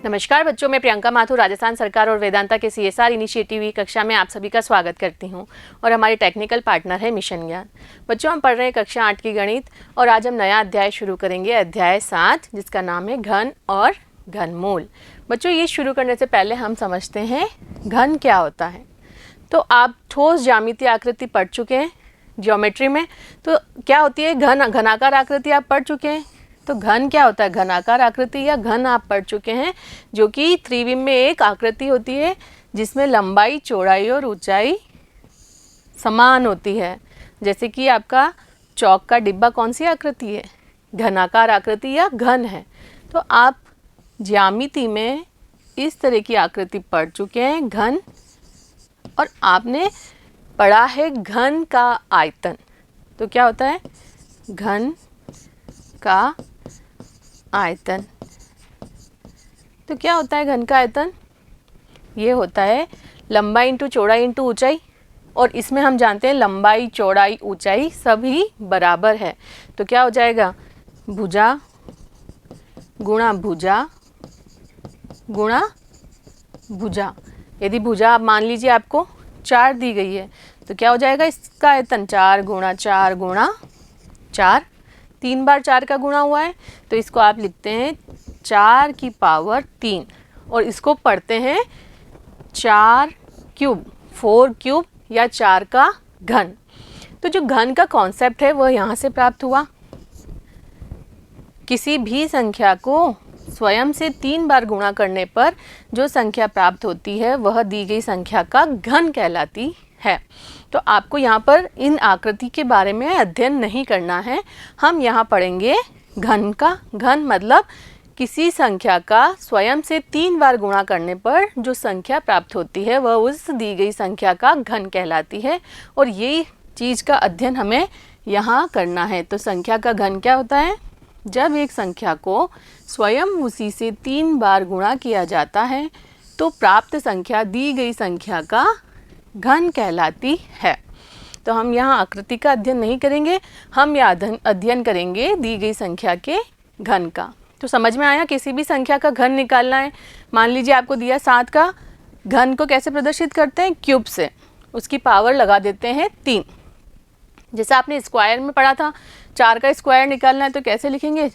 नमस्कार बच्चों, मैं प्रियंका माथुर राजस्थान सरकार और वेदांता के CSR इनिशिएटिव कक्षा में आप सभी का स्वागत करती हूं और हमारे टेक्निकल पार्टनर है मिशन ज्ञान। बच्चों, हम पढ़ रहे हैं कक्षा 8 की गणित और आज हम नया अध्याय शुरू करेंगे, अध्याय 7, जिसका नाम है घन और घनमूल। बच्चों, ये शुरू करने से पहले हम समझते हैं घन क्या होता है। तो आप ठोस ज्यामितीय आकृति पढ़ चुके हैं ज्योमेट्री में, तो क्या होती है घनाकार आकृति आप पढ़ चुके हैं। तो घन क्या होता है, घनाकार आकृति या घन आप पढ़ चुके हैं, जो कि त्रिविम में एक आकृति होती है जिसमें लंबाई, चौड़ाई और ऊंचाई समान होती है। जैसे कि आपका चौक का डिब्बा कौन सी आकृति है, घनाकार आकृति या घन है। तो आप ज्यामिति में इस तरह की आकृति पढ़ चुके हैं घन, और आपने पढ़ा है घन का आयतन। तो क्या होता है घन का आयतन। तो क्या होता है घन का आयतन, ये होता है लंबाई इंटू चौड़ाई इंटू ऊंचाई, और इसमें हम जानते हैं लंबाई, चौड़ाई, ऊंचाई सभी बराबर है। तो क्या हो जाएगा भुजा गुणा भुजा गुणा भुजा। यदि भुजा आप मान लीजिए आपको 4 दी गई है, तो क्या हो जाएगा इसका आयतन 4 गुणा 4 गुणा 4। 3 बार 4 का गुणा हुआ है, तो इसको आप लिखते हैं 4 की पावर 3, और इसको पढ़ते हैं 4 क्यूब, 4 क्यूब या 4 का घन। तो जो घन का कॉन्सेप्ट है वह यहाँ से प्राप्त हुआ। किसी भी संख्या को स्वयं से 3 बार गुणा करने पर जो संख्या प्राप्त होती है वह दी गई संख्या का घन कहलाती है। तो आपको यहाँ पर इन आकृति के बारे में अध्ययन नहीं करना है, हम यहाँ पढ़ेंगे घन का। घन मतलब किसी संख्या का स्वयं से 3 बार गुणा करने पर जो संख्या प्राप्त होती है वह उस दी गई संख्या का घन कहलाती है, और यही चीज़ का अध्ययन हमें यहाँ करना है। तो संख्या का घन क्या होता है, जब एक संख्या को स्वयं उसी से 3 बार गुणा किया जाता है तो प्राप्त संख्या दी गई संख्या का घन कहलाती है। तो हम यहाँ आकृति का अध्ययन नहीं करेंगे, हम यह अध्ययन करेंगे दी गई संख्या के घन का। तो समझ में आया, किसी भी संख्या का घन निकालना है। मान लीजिए आपको दिया 7 का घन को कैसे प्रदर्शित करते हैं, क्यूब से उसकी पावर लगा देते हैं 3। जैसे आपने स्क्वायर में पढ़ा था, 4 का स्क्वायर निकालना है तो कैसे लिखेंगे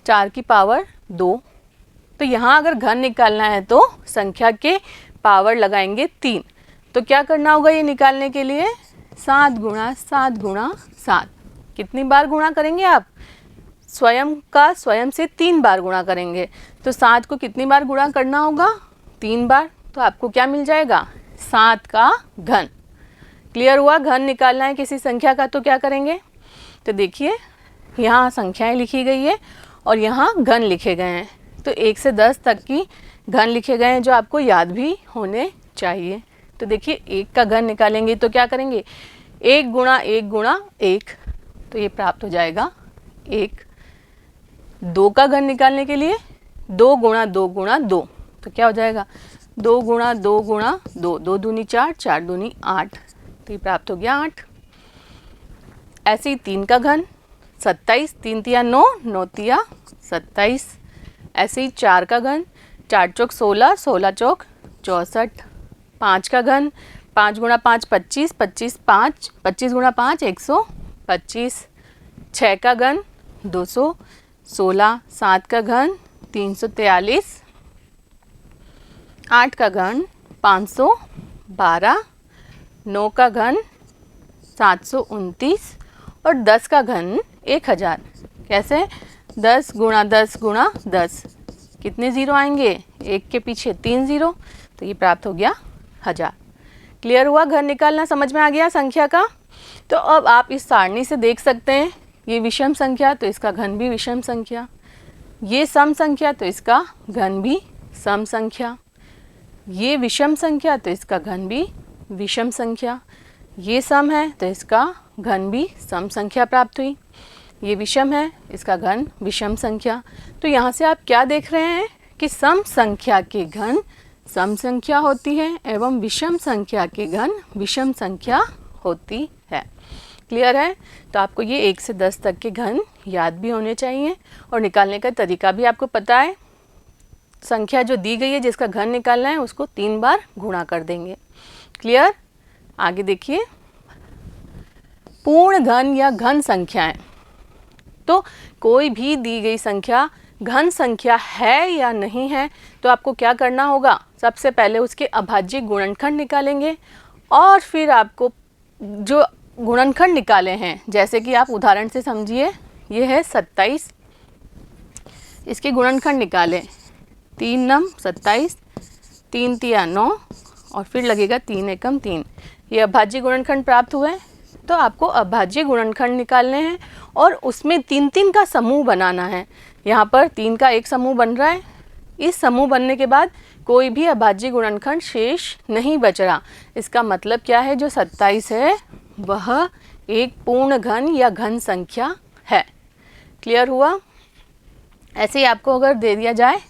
4 की पावर 2। तो यहाँ अगर घन निकालना है तो संख्या के पावर लगाएंगे 3। तो क्या करना होगा ये निकालने के लिए, 7 गुणा 7 गुणा 7। कितनी बार गुणा करेंगे आप, स्वयं का स्वयं से 3 बार गुणा करेंगे। तो 7 को कितनी बार गुणा करना होगा, 3 बार। तो आपको क्या मिल जाएगा, 7 का घन। क्लियर हुआ, घन निकालना है किसी संख्या का तो क्या करेंगे। तो देखिए यहाँ संख्याएं लिखी गई है और यहाँ घन लिखे गए हैं। तो 1 से 10 तक की घन लिखे गए हैं जो आपको याद भी होने चाहिए। तो देखिए 1 का घन निकालेंगे तो क्या करेंगे, 1 गुणा 1 गुणा 1, तो ये प्राप्त हो जाएगा 1। 2 का घन निकालने के लिए 2 गुणा 2 गुणा 2, तो क्या हो जाएगा 2 गुणा 2 गुणा 2, 2 दूनी 4, 4 दूनी 8, तो ये प्राप्त हो गया 8। ऐसे ही 3 का घन 27, 3 तिया 9, 9 तिया 27। ऐसे ही 4 का घन 4 चौक 16, 16 चौक 64। 5 का घन 5 गुणा 5 25, 25 5, 25 गुणा 5 125। 6 का घन 216। 7 का घन 343। 8 का घन 512। 9 का घन 729 और 10 का घन 1000। कैसे, 10 गुणा 10 गुणा 10, कितने ज़ीरो आएंगे, 1 के पीछे 3 ज़ीरो, तो ये प्राप्त हो गया 1000। क्लियर हुआ, घन निकालना समझ में आ गया संख्या का। तो अब आप इस सारणी से देख सकते हैं, ये विषम संख्या तो इसका घन भी विषम संख्या, ये सम संख्या तो इसका घन भी सम संख्या, ये विषम संख्या तो इसका घन भी विषम संख्या, ये सम है तो इसका घन भी सम संख्या प्राप्त हुई, ये विषम है इसका घन विषम संख्या। तो यहाँ से आप क्या देख रहे हैं कि सम संख्या के घन सम संख्या होती है एवं विषम संख्या के घन विषम संख्या होती है। क्लियर है। तो आपको ये 1 से 10 तक के घन याद भी होने चाहिए और निकालने का तरीका भी आपको पता है। संख्या जो दी गई है जिसका घन निकालना है उसको 3 बार गुणा कर देंगे। क्लियर? आगे देखिए, पूर्ण घन या घन संख्याएं। तो कोई भी दी गई संख्या घन संख्या है या नहीं है तो आपको क्या करना होगा, सबसे पहले उसके अभाज्य गुणनखंड निकालेंगे और फिर आपको जो गुणनखंड निकाले हैं, जैसे कि आप उदाहरण से समझिए, ये है 27, इसके गुणनखंड निकालें, 3 नम 27, 3 तिया 9 और फिर लगेगा 3 एकम 3। ये अभाज्य गुणनखंड प्राप्त हुए। तो आपको अभाज्य गुणनखंड निकालने हैं और उसमें 3 का समूह बनाना है। यहाँ पर 3 का एक समूह बन रहा है। इस समूह बनने के बाद कोई भी अभाज्य गुणनखंड शेष नहीं बच रहा। इसका मतलब क्या है, जो 27 है वह एक पूर्ण घन या घन संख्या है। क्लियर हुआ? ऐसे ही आपको अगर दे दिया जाए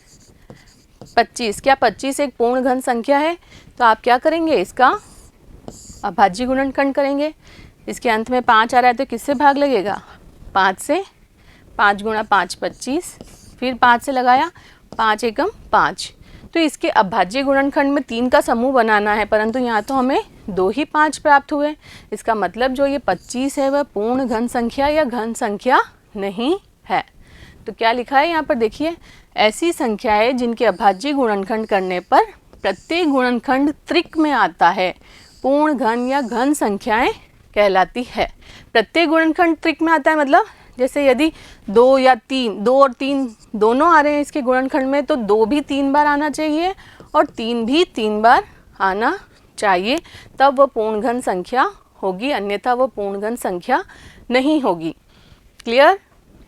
25, क्या 25 एक पूर्ण घन संख्या है? तो आप क्या करेंगे, इसका अभाज्य गुणनखंड करेंगे। इसके अंत में 5 आ रहा है तो किससे भाग लगेगा, 5 से। 5 गुणा 5 25, फिर 5 से लगाया, 5 एकम 5। तो इसके अभाज्य गुणनखंड में 3 का समूह बनाना है, परंतु यहाँ तो हमें 2 ही 5 प्राप्त हुए। इसका मतलब जो ये 25 है वह पूर्ण घन संख्या या घन संख्या नहीं है। तो क्या लिखा है यहाँ पर देखिए, ऐसी संख्याएं जिनके अभाज्य गुणनखंड करने पर प्रत्येक गुणनखंड त्रिक में आता है, पूर्ण घन या घन संख्याएं कहलाती है। प्रत्येक गुणनखंड त्रिक में आता है मतलब जैसे यदि 2 या 3, 2 और 3 दोनों आ रहे हैं इसके गुणनखंड में, तो 2 भी 3 बार आना चाहिए और 3 भी 3 बार आना चाहिए, तब वह पूर्ण घन संख्या होगी, अन्यथा वह पूर्ण घन संख्या नहीं होगी। क्लियर?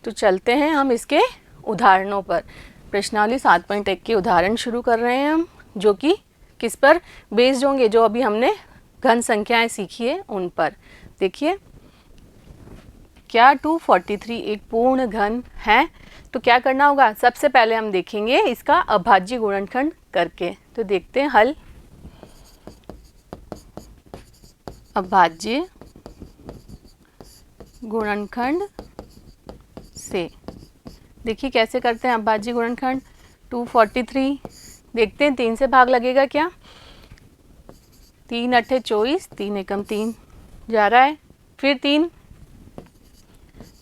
तो चलते हैं हम इसके उदाहरणों पर। प्रश्नावली 7.1 के उदाहरण शुरू कर रहे हैं हम, जो कि किस पर बेस्ड होंगे, जो अभी हमने घन संख्याएं सीखी है उन पर। देखिए, क्या 243 एक पूर्ण घन है? तो क्या करना होगा, सबसे पहले हम देखेंगे इसका अभाज्य गुणनखंड करके। तो देखते हैं हल। अभाज्य गुणनखंड से देखिए कैसे करते हैं अभाज्य गुणनखंड। 243 देखते हैं 3 से भाग लगेगा क्या, 3 अट्ठे 24, 3 एकम 3 जा रहा है, फिर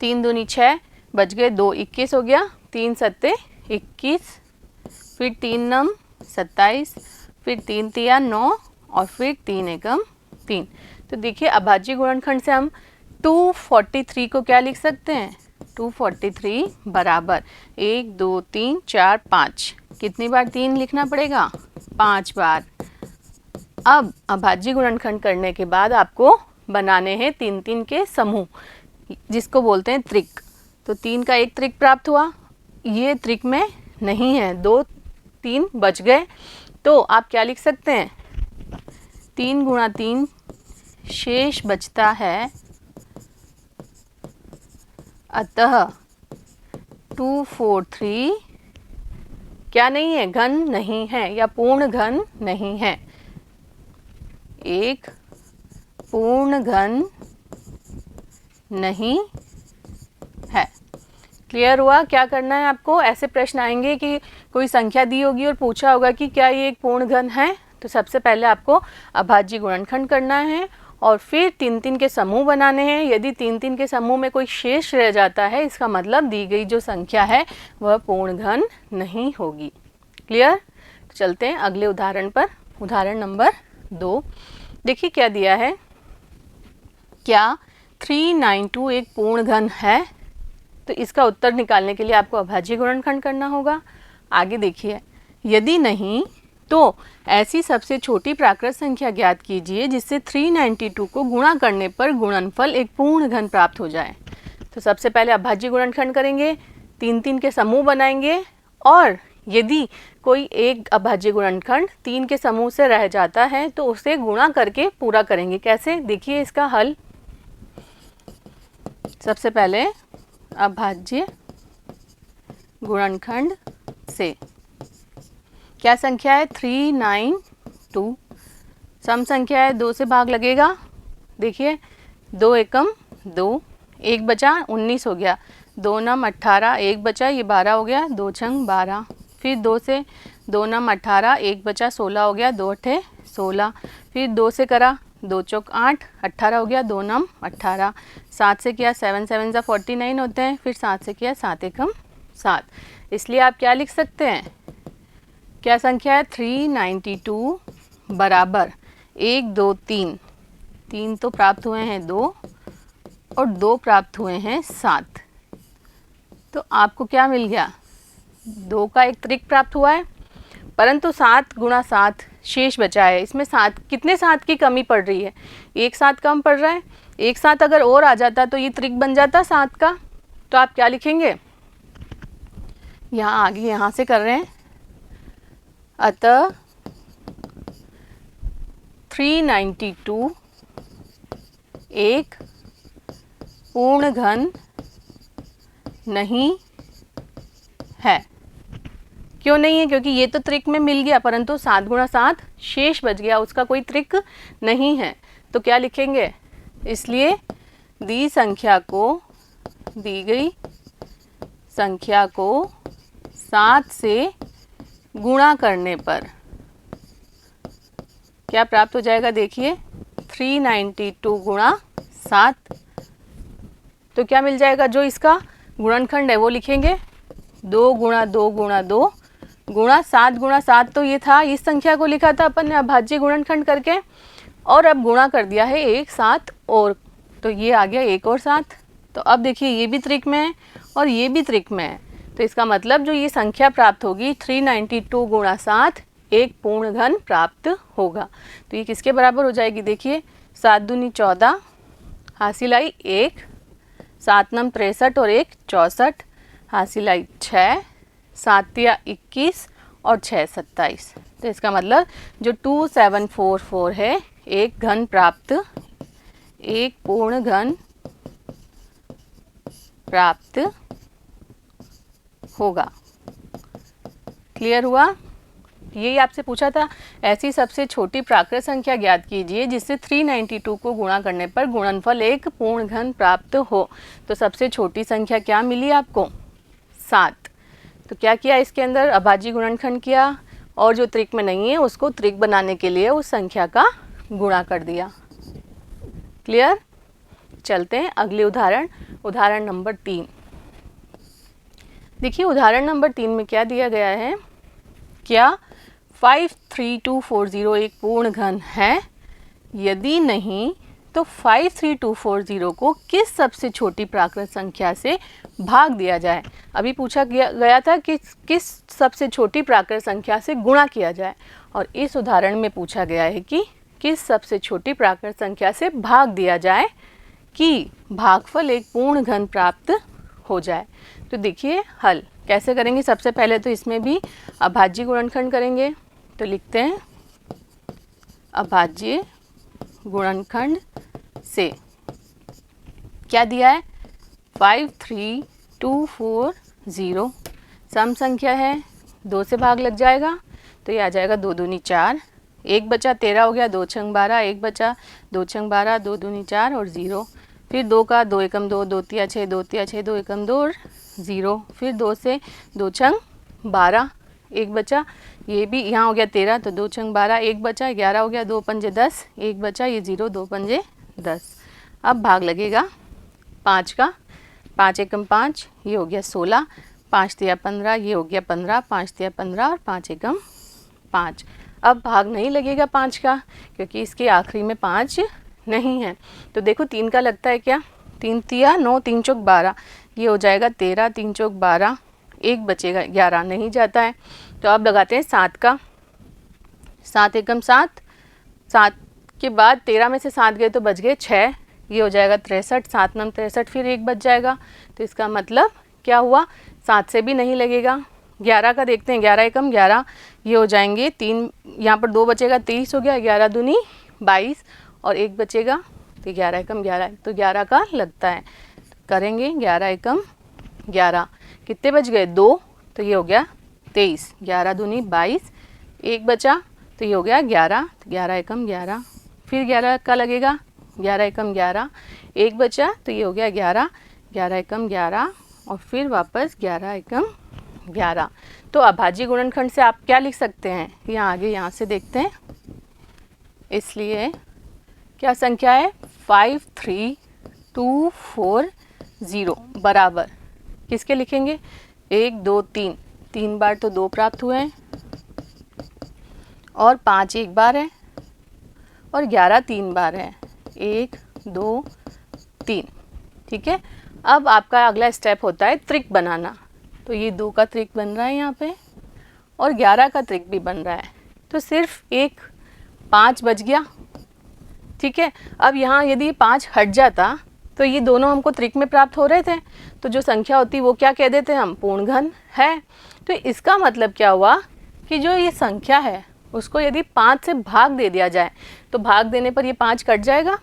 3 दूनी 6 बच गए, 2 21 हो गया, 3 सत्ते 21, फिर 3 नम 27, फिर 3 तिया 9 और फिर 3 एकम 3। तो देखिए अभाज्य गुणनखंड से हम 243 को क्या लिख सकते हैं, 243 बराबर 1 2 3 4 5, कितनी बार 3 लिखना पड़ेगा, 5 बार। अब अभाज्य गुणनखंड करने के बाद आपको बनाने हैं 3 के समूह, जिसको बोलते हैं त्रिक। तो 3 का एक त्रिक प्राप्त हुआ, ये त्रिक में नहीं है, 2 3 बच गए। तो आप क्या लिख सकते हैं, 3 गुणा 3 शेष बचता है, अतः 243 क्या नहीं है, घन नहीं है या पूर्ण घन नहीं है, एक पूर्ण घन नहीं है। क्लियर हुआ? क्या करना है आपको, ऐसे प्रश्न आएंगे कि कोई संख्या दी होगी और पूछा होगा कि क्या ये एक पूर्ण घन है, तो सबसे पहले आपको अभाज्य गुणनखंड करना है और फिर 3 के समूह बनाने हैं। यदि 3 के समूह में कोई शेष रह जाता है, इसका मतलब दी गई जो संख्या है वह पूर्ण घन नहीं होगी। क्लियर? तो चलते हैं अगले उदाहरण पर। उदाहरण नंबर 2 देखिए क्या दिया है, क्या 392 एक पूर्ण घन है? तो इसका उत्तर निकालने के लिए आपको अभाज्य गुणनखंड करना होगा। आगे देखिए, यदि नहीं तो ऐसी सबसे छोटी प्राकृत संख्या ज्ञात कीजिए जिससे 392 को गुणा करने पर गुणनफल एक पूर्ण घन प्राप्त हो जाए। तो सबसे पहले अभाज्य गुणनखंड करेंगे, 3 के समूह बनाएंगे और यदि कोई एक अभाज्य गुणनखंड 3 के समूह से रह जाता है तो उसे गुणा करके पूरा करेंगे। कैसे, देखिए इसका हल। सबसे पहले अभाज्य गुणनखंड से क्या संख्या है, 392, सम संख्या है, 2 से भाग लगेगा। देखिए 2 एकम 2, 1 बचा 19 हो गया, 2 नम 18, 1 बचा ये 12 हो गया, 2 छंग 12, फिर 2 से 2 नम 18, 1 बचा 16 हो गया, 2 अठे 16, फिर 2 से करा 2 चौक 8, 18 हो गया, 2 नम 18, 7 से किया 7 7 49 होते हैं, फिर 7 से किया 7 एकम 7, इसलिए आप क्या लिख सकते हैं, क्या संख्या है 392 बराबर 1 2 3, 3 तो प्राप्त हुए हैं 2 और 2 प्राप्त हुए हैं 7, तो आपको क्या मिल गया, 2 का एक त्रिक प्राप्त हुआ है, परंतु 7 गुणा 7 शेष बचा है, इसमें 7 कितने 7 की कमी पड़ रही है, एक 7 कम पड़ रहा है, एक 7 अगर और आ जाता तो ये त्रिक बन जाता 7 का, तो आप क्या लिखेंगे, यहाँ आगे यहाँ से कर रहे हैं, अतः 392 एक पूर्ण घन नहीं है। क्यों नहीं है, क्योंकि ये तो त्रिक में मिल गया, परंतु 7 गुणा 7 शेष बच गया, उसका कोई त्रिक नहीं है, तो क्या लिखेंगे, इसलिए दी गई संख्या को 7 से गुणा करने पर क्या प्राप्त हो जाएगा, देखिए 392 गुणा 7, तो क्या मिल जाएगा, जो इसका गुणनखंड है वो लिखेंगे 2 गुणा 2 गुणा 2 गुणा 7 गुणा 7, तो ये था, इस संख्या को लिखा था अपन ने अभाज्य गुणनखंड करके, और अब गुणा कर दिया है एक 7 और, तो ये आ गया 1 और 7, तो अब देखिए ये भी त्रिक में है और ये भी त्रिक में है, तो इसका मतलब जो ये संख्या प्राप्त होगी 392 गुणा 7 एक पूर्ण घन प्राप्त होगा, तो ये किसके बराबर हो जाएगी, देखिए 7 दूनी 14, हासिल आई 1, 7 नम 63 और 1 64, हासिल आई 6, 7 तिया 21 और 6 27, तो इसका मतलब जो 2744 है एक घन प्राप्त, एक पूर्ण घन प्राप्त होगा। क्लियर हुआ, यही आपसे पूछा था, ऐसी सबसे छोटी प्राकृत संख्या ज्ञात कीजिए जिससे 392 को गुणा करने पर गुणनफल एक पूर्ण घन प्राप्त हो, तो सबसे छोटी संख्या क्या मिली आपको, 7, तो क्या किया, इसके अंदर अभाज्य गुणनखंड किया और जो त्रिक में नहीं है उसको त्रिक बनाने के लिए उस संख्या का गुणा कर दिया। क्लियर, चलते हैं अगले उदाहरण, उदाहरण नंबर 3। देखिए उदाहरण नंबर 3 में क्या दिया गया है, क्या 53240 एक पूर्ण घन है, यदि नहीं तो 53240 को किस सबसे छोटी प्राकृत संख्या से भाग दिया जाए। अभी पूछा गया था कि किस सबसे छोटी प्राकृत संख्या से गुणा किया जाए, और इस उदाहरण में पूछा गया है कि किस सबसे छोटी प्राकृत संख्या से भाग दिया जाए कि भागफल एक पूर्ण घन प्राप्त हो जाए। तो देखिए हल कैसे करेंगे, सबसे पहले तो इसमें भी अभाज्य गुणनखंड करेंगे, तो लिखते हैं अभाज्य गुणनखंड से क्या दिया है, 53240 सम संख्या है, 2 से भाग लग जाएगा तो ये आ जाएगा 2 दूनी 4, 1 बचा 13 हो गया, 2 छंग 12, 1 बचा 2 छंग 12, 2 दूनी 4 और 0, फिर 2 का 2 एकम 2, 2 तिया 6, 2 तिया 6, 2 एकम 2 और 0, फिर 2 से 2 छंग 12, 1 बचा, ये भी यहाँ हो गया 13, तो 2 छंग 12, 1 बचा 11 हो गया, 2 पंजे 10, 1 बचा, ये 0, 2 पंजे 10। अब भाग लगेगा 5 का, 5 एकम 5, ये हो गया 16, 5 तिया 15, ये हो गया 15, 5 तिया 15 और 5 एकम 5। अब भाग नहीं लगेगा 5 का क्योंकि इसके आखिरी में 5 नहीं है, तो देखो 3 का लगता है क्या, 3 तिया 9, 3 चौक 12, ये हो जाएगा 13, 3 चौक 12, 1 बचेगा 11 नहीं जाता है, तो अब लगाते हैं 7 का, 7 एकम 7, 7 के बाद 13 में से 7 गए तो बच गए 6, ये हो जाएगा 63, 7 नम 63, फिर 1 बच जाएगा, तो इसका मतलब क्या हुआ, 7 से भी नहीं लगेगा। 11 का देखते हैं, 11 एकम 11, ये हो जाएंगे 3, यहाँ पर 2 बचेगा 23 हो गया, 11 दूनी 22 और 1 बचेगा, तो 11 एकम 11, तो 11 का लगता है, करेंगे 11 एकम 11, कितने बच गए 2, तो ये हो गया 23, 11 दूनी 22, 1 बचा तो ये हो गया 11, 11 एकम 11, फिर 11 का लगेगा 11 एकम 11, 1 बचा तो ये हो गया 11, 11 एकम 11 और फिर वापस 11 एकम 11। तो अभाज्य गुणनखंड से आप क्या लिख सकते हैं, यहाँ आगे यहाँ से देखते हैं। इसलिए क्या संख्या है 53240 बराबर किसके लिखेंगे, 1 2 3, 3 बार तो 2 प्राप्त हुए हैं और 5 एक बार है और 11 3 बार है, 1 2 3। ठीक है, अब आपका अगला स्टेप होता है त्रिक बनाना। तो ये 2 का त्रिक बन रहा है यहाँ पे और 11 का त्रिक भी बन रहा है। तो सिर्फ एक 5 बच गया। ठीक है, अब यहाँ यदि 5 हट जाता तो ये दोनों हमको त्रिक में प्राप्त हो रहे थे, तो जो संख्या होती वो क्या कह देते हम, पूर्ण घन है। तो इसका मतलब क्या हुआ कि जो ये संख्या है उसको यदि 5 से भाग दे दिया जाए तो भाग देने पर ये 5 कट जाएगा,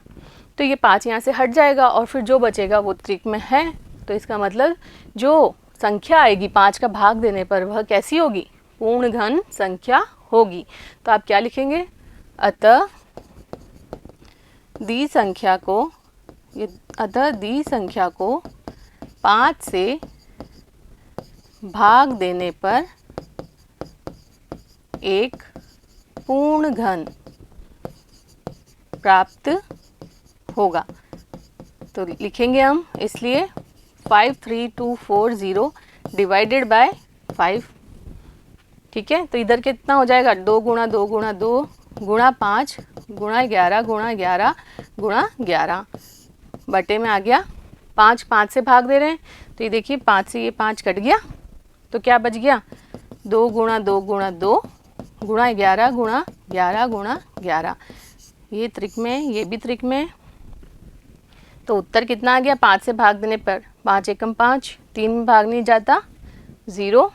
तो ये 5 यहाँ से हट जाएगा और फिर जो बचेगा वो त्रिक में है। तो इसका मतलब जो संख्या आएगी 5 का भाग देने पर वह कैसी होगी, पूर्ण घन संख्या होगी। तो आप क्या लिखेंगे, अतः दी संख्या को 5 से भाग देने पर एक पूर्ण घन प्राप्त होगा। तो लिखेंगे हम, इसलिए 53240 डिवाइडेड बाय 5। ठीक है, तो इधर कितना हो जाएगा, 2 गुणा 2 गुणा 2 गुणा 5 गुणा 11 गुणा 11 गुणा 11 बटे में आ गया 5। 5 से भाग दे रहे हैं तो ये देखिए 5 से ये 5 कट गया, तो क्या बच गया, 2 गुणा 2 गुणा 2 गुणा 11 गुणा 11 गुणा 11। ये त्रिक में, ये भी त्रिक में। तो उत्तर कितना आ गया, 5 से भाग देने पर 5 एकम 5, 3 में भाग नहीं जाता 0,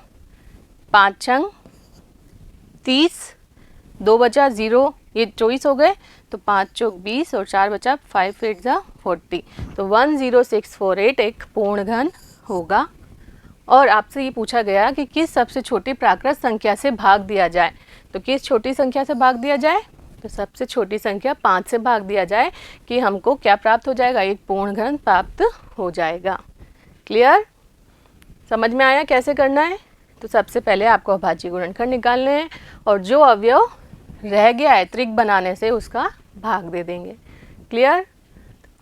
5 छंग 30, 2 बचा 0, ये 24 हो गए, तो 5 चौक 20 और 4 बचा 5 8 जा 40। तो 10648 एक पूर्ण घन होगा। और आपसे ये पूछा गया कि किस सबसे छोटी प्राकृत संख्या से भाग दिया जाए, तो किस छोटी संख्या से भाग दिया जाए, तो सबसे छोटी संख्या 5 से भाग दिया जाए कि हमको क्या प्राप्त हो जाएगा, एक पूर्ण घन प्राप्त हो जाएगा। क्लियर, समझ में आया कैसे करना है। तो सबसे पहले आपको अभाज्य गुणनखंड निकालने हैं और जो अवयव रह गया है त्रिक बनाने से उसका भाग दे देंगे। क्लियर,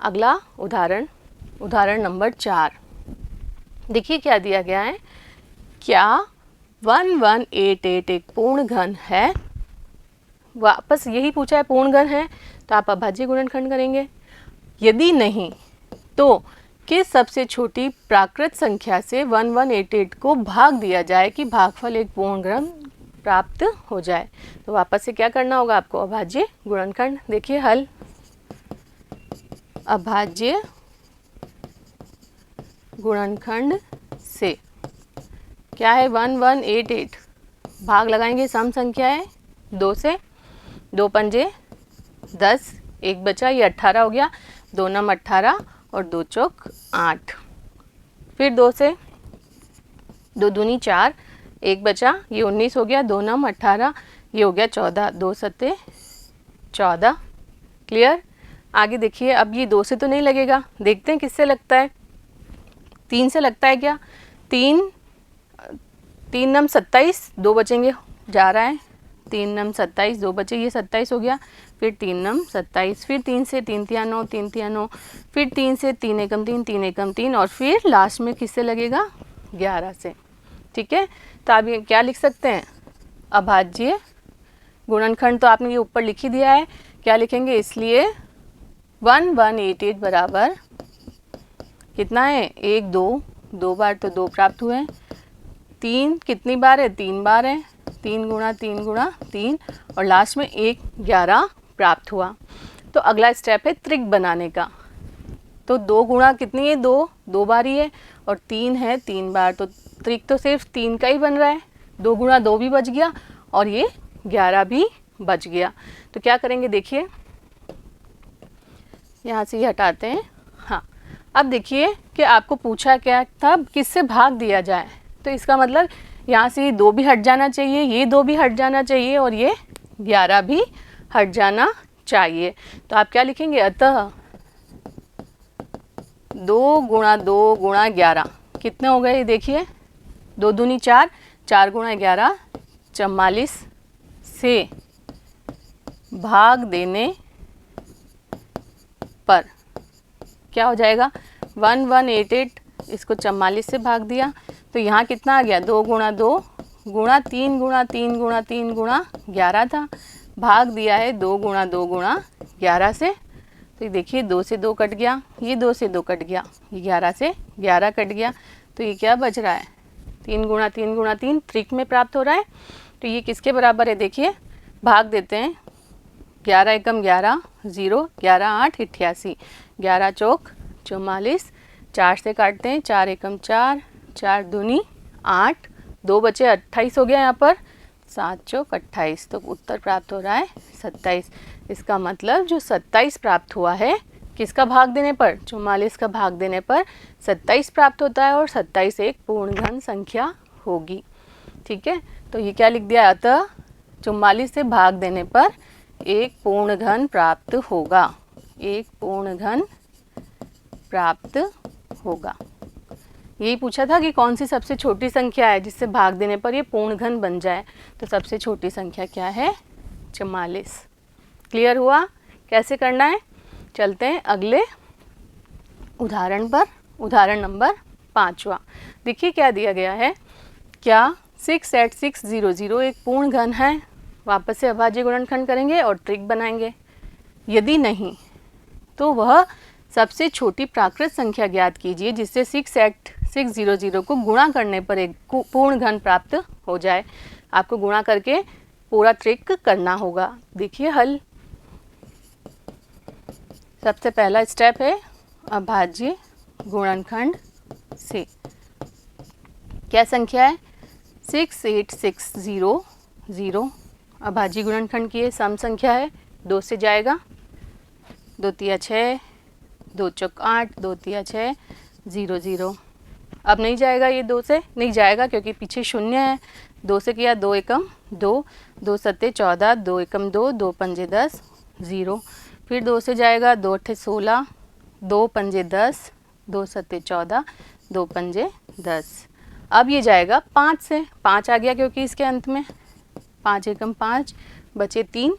अगला उदाहरण नंबर 4। देखिए क्या दिया गया है, क्या 1188 एक पूर्ण घन है। वापस यही पूछा है, पूर्ण घन है तो आप अभाज्य गुणनखंड करेंगे। यदि नहीं तो किस सबसे छोटी प्राकृत संख्या से 1188 को भाग दिया जाए कि भागफल एक पूर्ण घन प्राप्त हो जाए। तो वापस से क्या करना होगा आपको, अभाज्य गुणनखंड। देखिए हल, अभाज्य गुणनखंड से क्या है, 1188 भाग लगाएंगे, सम संख्या है 2 से, 2 पंजे 10, 1 बचा, ये 18 हो गया, 2 नम 18 और 2 चौक 8। फिर 2 से, 2 दूनी 4, 1 बचा, ये 19 हो गया, 2 नम 18, ये हो गया 14, 2 सत्ते 14। क्लियर, आगे देखिए, अब ये 2 से तो नहीं लगेगा, देखते हैं किससे लगता है, 3 से लगता है क्या, 3 नम 27, 2 बचेंगे, जा रहा है, 3 नम 27, 2 बचे, ये 27 हो गया, फिर 3 नम 27, फिर 3 से 3 तिया 9, 3 तिया 9, फिर 3 से 3 एकम 3, 3 एकम 3 और फिर लास्ट में किससे लगेगा, 11 से। ठीक है, तो आप ये क्या लिख सकते हैं, अभाज्य गुणनखंड तो आपने ये ऊपर लिख ही दिया है, क्या लिखेंगे, इसलिए 1188 बराबर कितना है, 1 2, 2 बार तो 2 प्राप्त हुए हैं, 3 कितनी बार है, 3 बार है, 3 गुणा 3 और लास्ट में 1 11 प्राप्त हुआ। तो अगला स्टेप है त्रिक बनाने का। तो 2 गुणा कितनी है, 2 बार ही है और 3 है 3 बार, तो त्रिक तो सिर्फ 3 का ही बन रहा है, 2 गुणा 2 भी बच गया और ये 11 भी बच गया। तो क्या करेंगे, देखिए यहाँ से ये हटाते हैं। हाँ, अब देखिए कि आपको पूछा क्या था, किससे भाग दिया जाए, तो इसका मतलब यहाँ से ये 2 भी हट जाना चाहिए, ये 2 भी हट जाना चाहिए और ये 11 भी हट जाना चाहिए। तो आप क्या लिखेंगे, अतः 2 गुणा 2 गुणा 11 कितने हो गए, देखिए 2 दूनी 4, 4 गुणा 11 44 से भाग देने पर क्या हो जाएगा 1188, इसको 44 से भाग दिया तो यहाँ कितना आ गया 2 गुणा 2 गुणा 3 गुणा 3 गुणा 3 गुणा 11 था, भाग दिया है 2 गुणा 2 गुणा 11 से। तो देखिए 2 से 2 कट गया, ये 2 से 2 कट गया, ये 11 से 11 कट गया, तो ये क्या बच रहा है 3 गुणा 3 गुणा 3 त्रिक में प्राप्त हो रहा है। तो ये किसके बराबर है देखिए, भाग देते हैं 11 एकम 11 0, 11 8 88, 11 चौक 44, 4 से काटते हैं 4 एकम 4, 4 दूनी 8, 2 बचे 28 हो गया यहाँ पर, 7 चौक 28, तो उत्तर प्राप्त हो रहा है 27। इसका मतलब जो 27 प्राप्त हुआ है किसका भाग देने पर, 44 का भाग देने पर 27 प्राप्त होता है और 27 एक पूर्ण घन संख्या होगी। ठीक है, तो ये क्या लिख दिया, अतः 44 से भाग देने पर एक पूर्ण घन प्राप्त होगा, एक पूर्ण घन प्राप्त होगा। यही पूछा था कि कौन सी सबसे छोटी संख्या है जिससे भाग देने पर ये पूर्ण घन बन जाए, तो सबसे छोटी संख्या क्या है 44। क्लियर हुआ कैसे करना है। चलते हैं अगले उदाहरण पर, उदाहरण नंबर 5वां। देखिए क्या दिया गया है, क्या 68600 एक पूर्ण घन है। वापस से अभाज्य गुणनखंड करेंगे और ट्रिक बनाएंगे। यदि नहीं तो वह सबसे छोटी प्राकृत संख्या ज्ञात कीजिए जिससे 68600 को गुणा करने पर एक पूर्ण घन प्राप्त हो जाए। आपको गुणा करके पूरा ट्रिक करना होगा। देखिए हल, सबसे पहला स्टेप है अभाज्य गुणनखंड से। क्या संख्या है 68600, अभाज्य गुणनखंड की सम संख्या है, 2 से जाएगा, 2 तिया 6, 2 चौक 8, 2 तिया 6 0 0। अब नहीं जाएगा, ये 2 से नहीं जाएगा क्योंकि पीछे शून्य है। 2 से किया 2 एकम 2, 2 सत्ते 14, 2 एकम 2, 2 पंजे 10 0। फिर 2 से जाएगा, 2 अट्ठे 16, 2 पंजे 10, 2 सत्ते 14, 2 पंजे 10। अब ये जाएगा 5 से, 5 आ गया क्योंकि इसके अंत में 5 एकम 5 बचे 3,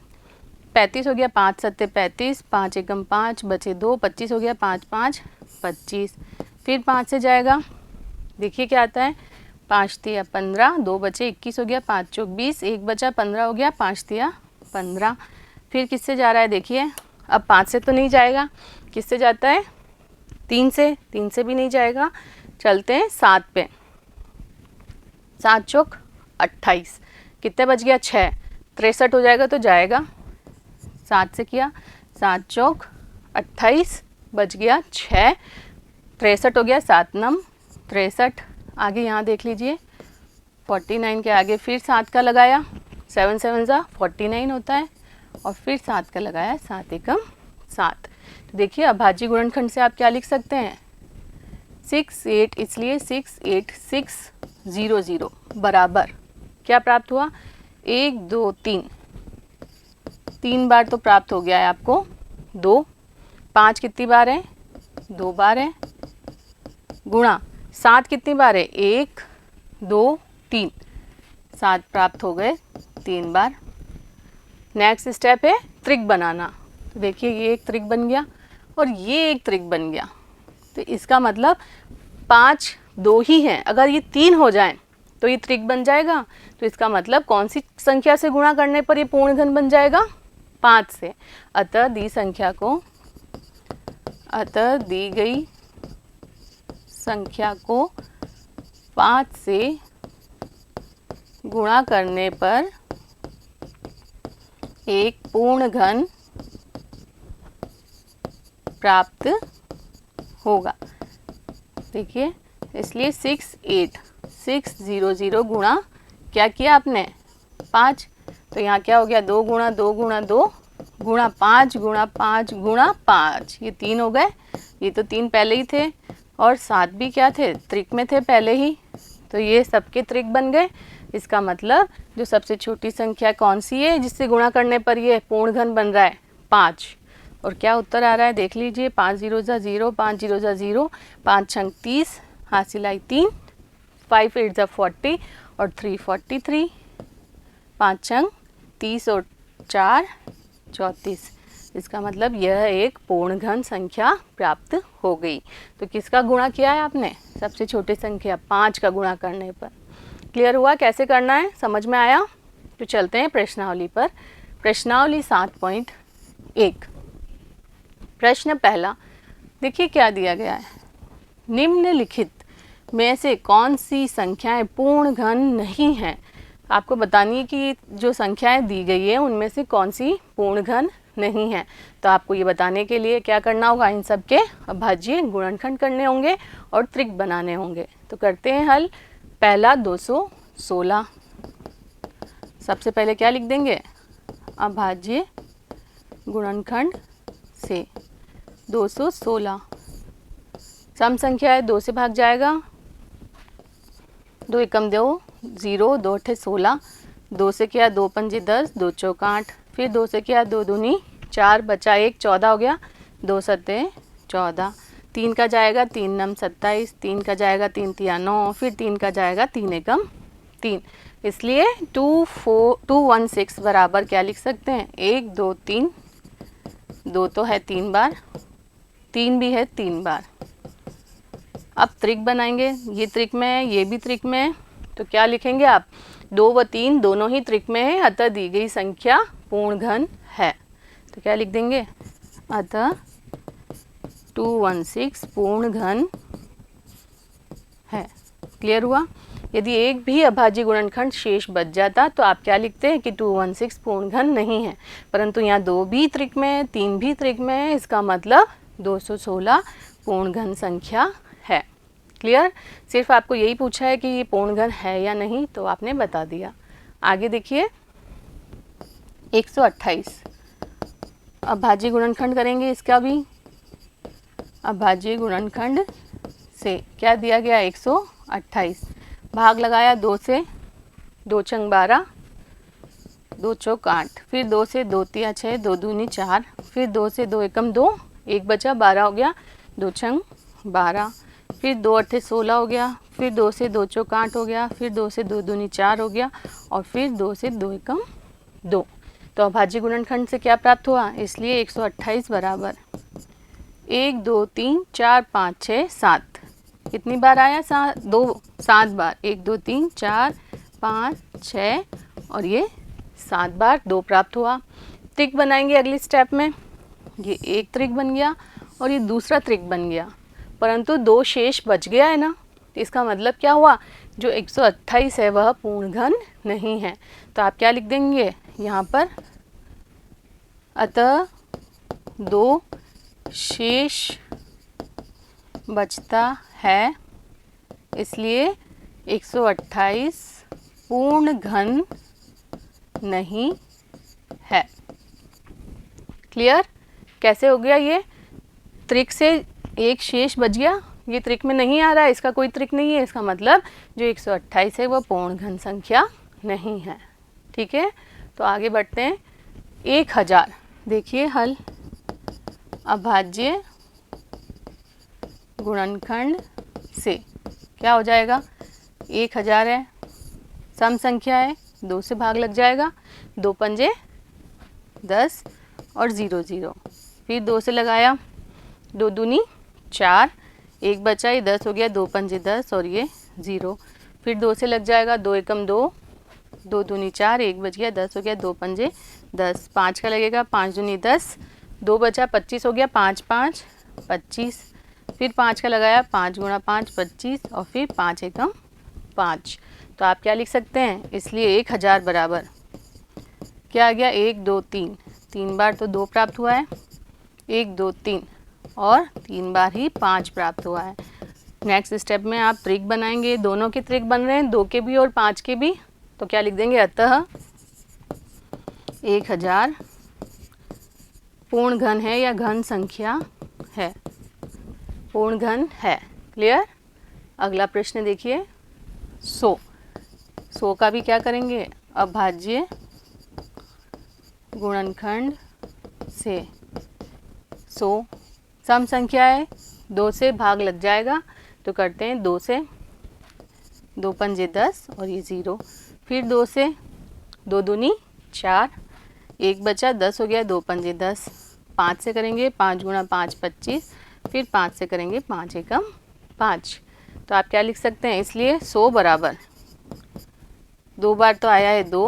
35 हो गया, 5 सत्ते 35, 5 एकम 5 बचे 2, 25 हो गया, 5 5 25। फिर 5 से जाएगा, देखिए क्या आता है, 5 तिया 15, 2 बचे 21 हो गया, 5 चौक 20, 1 बचा 15 हो गया, 5 तिया 15। फिर किससे जा रहा है देखिए, अब 5 से तो नहीं जाएगा, किससे जाता है 3 से, 3 से भी नहीं जाएगा। चलते हैं 7 पे, 7 चौक 28, कितने बच गया 6, 63 हो जाएगा तो जाएगा। 7 से किया, 7 चौक 28 बच गया 6, 63 हो गया, 7 नम 63। आगे यहाँ देख लीजिए 49 के आगे फिर 7 का लगाया, 7 7 जा 49 होता है, और फिर 7 का लगाया, 7 एकम 7। तो देखिए अभाज्य गुणनखंड से आप क्या लिख सकते हैं 68, इसलिए 68600 बराबर क्या प्राप्त हुआ 1 2 3, 3 बार तो प्राप्त हो गया है आपको 2, 5 कितनी बार है 2 बार है, गुणा 7 कितनी बार है 1 2 3, 7 प्राप्त हो गए 3 बार। नेक्स्ट स्टेप है त्रिक बनाना। तो देखिए ये एक त्रिक बन गया और ये एक त्रिक बन गया, तो इसका मतलब 5 2 ही हैं, अगर ये 3 हो जाएं तो ये त्रिक बन जाएगा। तो इसका मतलब कौन सी संख्या से गुणा करने पर ये पूर्ण घन बन जाएगा 5 से। अतः दी गई संख्या को 5 से गुणा करने पर एक पूर्ण घन प्राप्त होगा। देखिए इसलिए 68600 गुणा क्या किया आपने 5, तो यहाँ क्या हो गया 2 गुणा 2 गुणा 2 गुणा 5 गुणा 5 गुणा 5, ये 3 हो गए। ये तो 3 पहले ही थे और 7 भी क्या थे त्रिक में थे पहले ही, तो ये सबके त्रिक बन गए। इसका मतलब जो सबसे छोटी संख्या कौन सी है जिससे गुणा करने पर ये पूर्ण घन बन रहा है 5। और क्या उत्तर आ रहा है देख लीजिए, 5 0 जा 0, 5 0 जा 0, 5 छंग 30, हासिल आई 3, 5 8 जा 40 और 3 43, 5 अंक 30 और 4 34। इसका मतलब यह एक पूर्ण घन संख्या प्राप्त हो गई। तो किसका गुणा किया है आपने? सबसे छोटी संख्या 5 का गुणा करने पर। क्लियर हुआ कैसे करना है? समझ में आया? तो चलते हैं प्रश्नावली पर। प्रश्नावली 7.1। प्रश्न पहला, देखिए क्या दिया गया है। निम्नलिखित में से कौन सी संख्याएं पूर्ण घन नहीं हैं? आपको बतानी है कि जो संख्याएं दी गई है उनमें से कौन सी पूर्ण घन नहीं है। तो आपको ये बताने के लिए क्या करना होगा? इन सब के अभाज्य गुणनखंड करने होंगे और त्रिक बनाने होंगे। तो करते हैं हल। पहला 216। सबसे पहले क्या लिख देंगे? अभाज्य गुणनखंड से 216। सम संख्या है, 2 से भाग जाएगा, 2 एकम 2 0, 2 अठे 16, 2 से किया 2 पंजे 10, 2 चौक 8, फिर 2 से किया 2 दूनी 4, बचा 1 14 हो गया, 2 सत्ते 14, 3 का जाएगा 3 नम 27, 3 का जाएगा 3 तिया 9, फिर 3 का जाएगा 3 एकम 3। इसलिए 216 बराबर क्या लिख सकते हैं? 1 2 3, 2 तो है 3 बार, 3 भी है 3 बार। अब त्रिक बनाएंगे, ये त्रिक में है, ये भी त्रिक में है। तो क्या लिखेंगे आप? 2 व 3 दोनों ही त्रिक में है, अतः दी गई संख्या पूर्ण घन है। तो क्या लिख देंगे? अतः 216 पूर्ण घन है। क्लियर हुआ? यदि एक भी अभाज्य गुणनखंड शेष बच जाता तो आप क्या लिखते हैं कि 216 पूर्ण घन नहीं है, परंतु यहाँ 2 भी त्रिक में है, 3 भी त्रिक में है, इसका मतलब 216 पूर्ण घन संख्या है। क्लियर? सिर्फ आपको यही पूछा है कि ये पूर्ण घन है या नहीं, तो आपने बता दिया। आगे देखिए 128। अभाज्य गुणनखंड करेंगे इसका भी। अभाज्य गुणनखंड से क्या दिया गया? 128। भाग लगाया 2 से, 2 छंग 12, 2 चौक 8, फिर 2 से 2 तिया 6, 2 दूनी 4, फिर 2 से 2 एकम 2, 1 बचा 12 हो गया, 2 छंग 12, फिर 2 अठे 16 हो गया, फिर 2 से 2 चौक 8 हो गया, फिर 2 से 2 दूनी 4 हो गया, और फिर 2 से 2 एकम 2। तो अभाज्य गुणनखंड से क्या प्राप्त हुआ? इसलिए 128 बराबर 1 2 3 4 5 6 7। कितनी बार आया? 7 बार। 1 2 3 4 5 6 और ये 7 बार 2 प्राप्त हुआ। त्रिक बनाएंगे अगली स्टेप में। ये एक त्रिक बन गया और ये दूसरा त्रिक बन गया, परंतु 2 शेष बच गया है ना। इसका मतलब क्या हुआ? जो 128 है वह पूर्ण घन नहीं है। तो आप क्या लिख देंगे यहाँ पर? अतः 2 शेष बचता है, इसलिए 128 पूर्ण घन नहीं है। क्लियर? कैसे हो गया ये? त्रिक से एक शेष बच गया, ये त्रिक में नहीं आ रहा है, इसका कोई त्रिक नहीं है, इसका मतलब जो 128 है वह पूर्ण घन संख्या नहीं है। ठीक है, तो आगे बढ़ते हैं। 1000 देखिए हल। अभाज्य गुणनखंड से क्या हो जाएगा? 1000 है, सम संख्या है, 2 से भाग लग जाएगा, 2 पंजे 10 और 0 0, फिर 2 से लगाया, 2 दूनी 4, 1 बचा, ये 10 हो गया, 2 पंजे 10 और ये 0, फिर 2 से लग जाएगा, 2 एकम 2, 2 दूनी 4, 1 बच गया, 10 हो गया, 2 पंजे 10, 5 का लगेगा, 5 दूनी 10, 2 बचा, 25 हो गया, 5 5 25, फिर 5 का लगाया, 5 गुणा 5 25 और फिर 5 एकम 5। तो आप क्या लिख सकते हैं? इसलिए 1000 बराबर क्या आ गया? 1 2 3, 3 बार तो 2 प्राप्त हुआ है, 1 2 3 और 3 बार ही 5 प्राप्त हुआ है। नेक्स्ट स्टेप में आप त्रिक बनाएंगे, दोनों के त्रिक बन रहे हैं, 2 के भी और 5 के भी। तो क्या लिख देंगे? अतः 1000 पूर्ण घन है या घन संख्या है, पूर्ण घन है। क्लियर? अगला प्रश्न देखिए 100 का भी क्या करेंगे? अभाज्य गुणनखंड से 100 सम संख्या है, 2 से भाग लग जाएगा, तो करते हैं 2 से 2 पंजे 10 और ये 0। फिर 2 से 2 दूनी 4, 1 बचा, 10 हो गया, 2 पंजे 10। 5 से करेंगे 5 गुणा 5 25, फिर 5 से करेंगे 5 एकम 5। तो आप क्या लिख सकते हैं, इसलिए 100 बराबर 2 बार तो आया है 2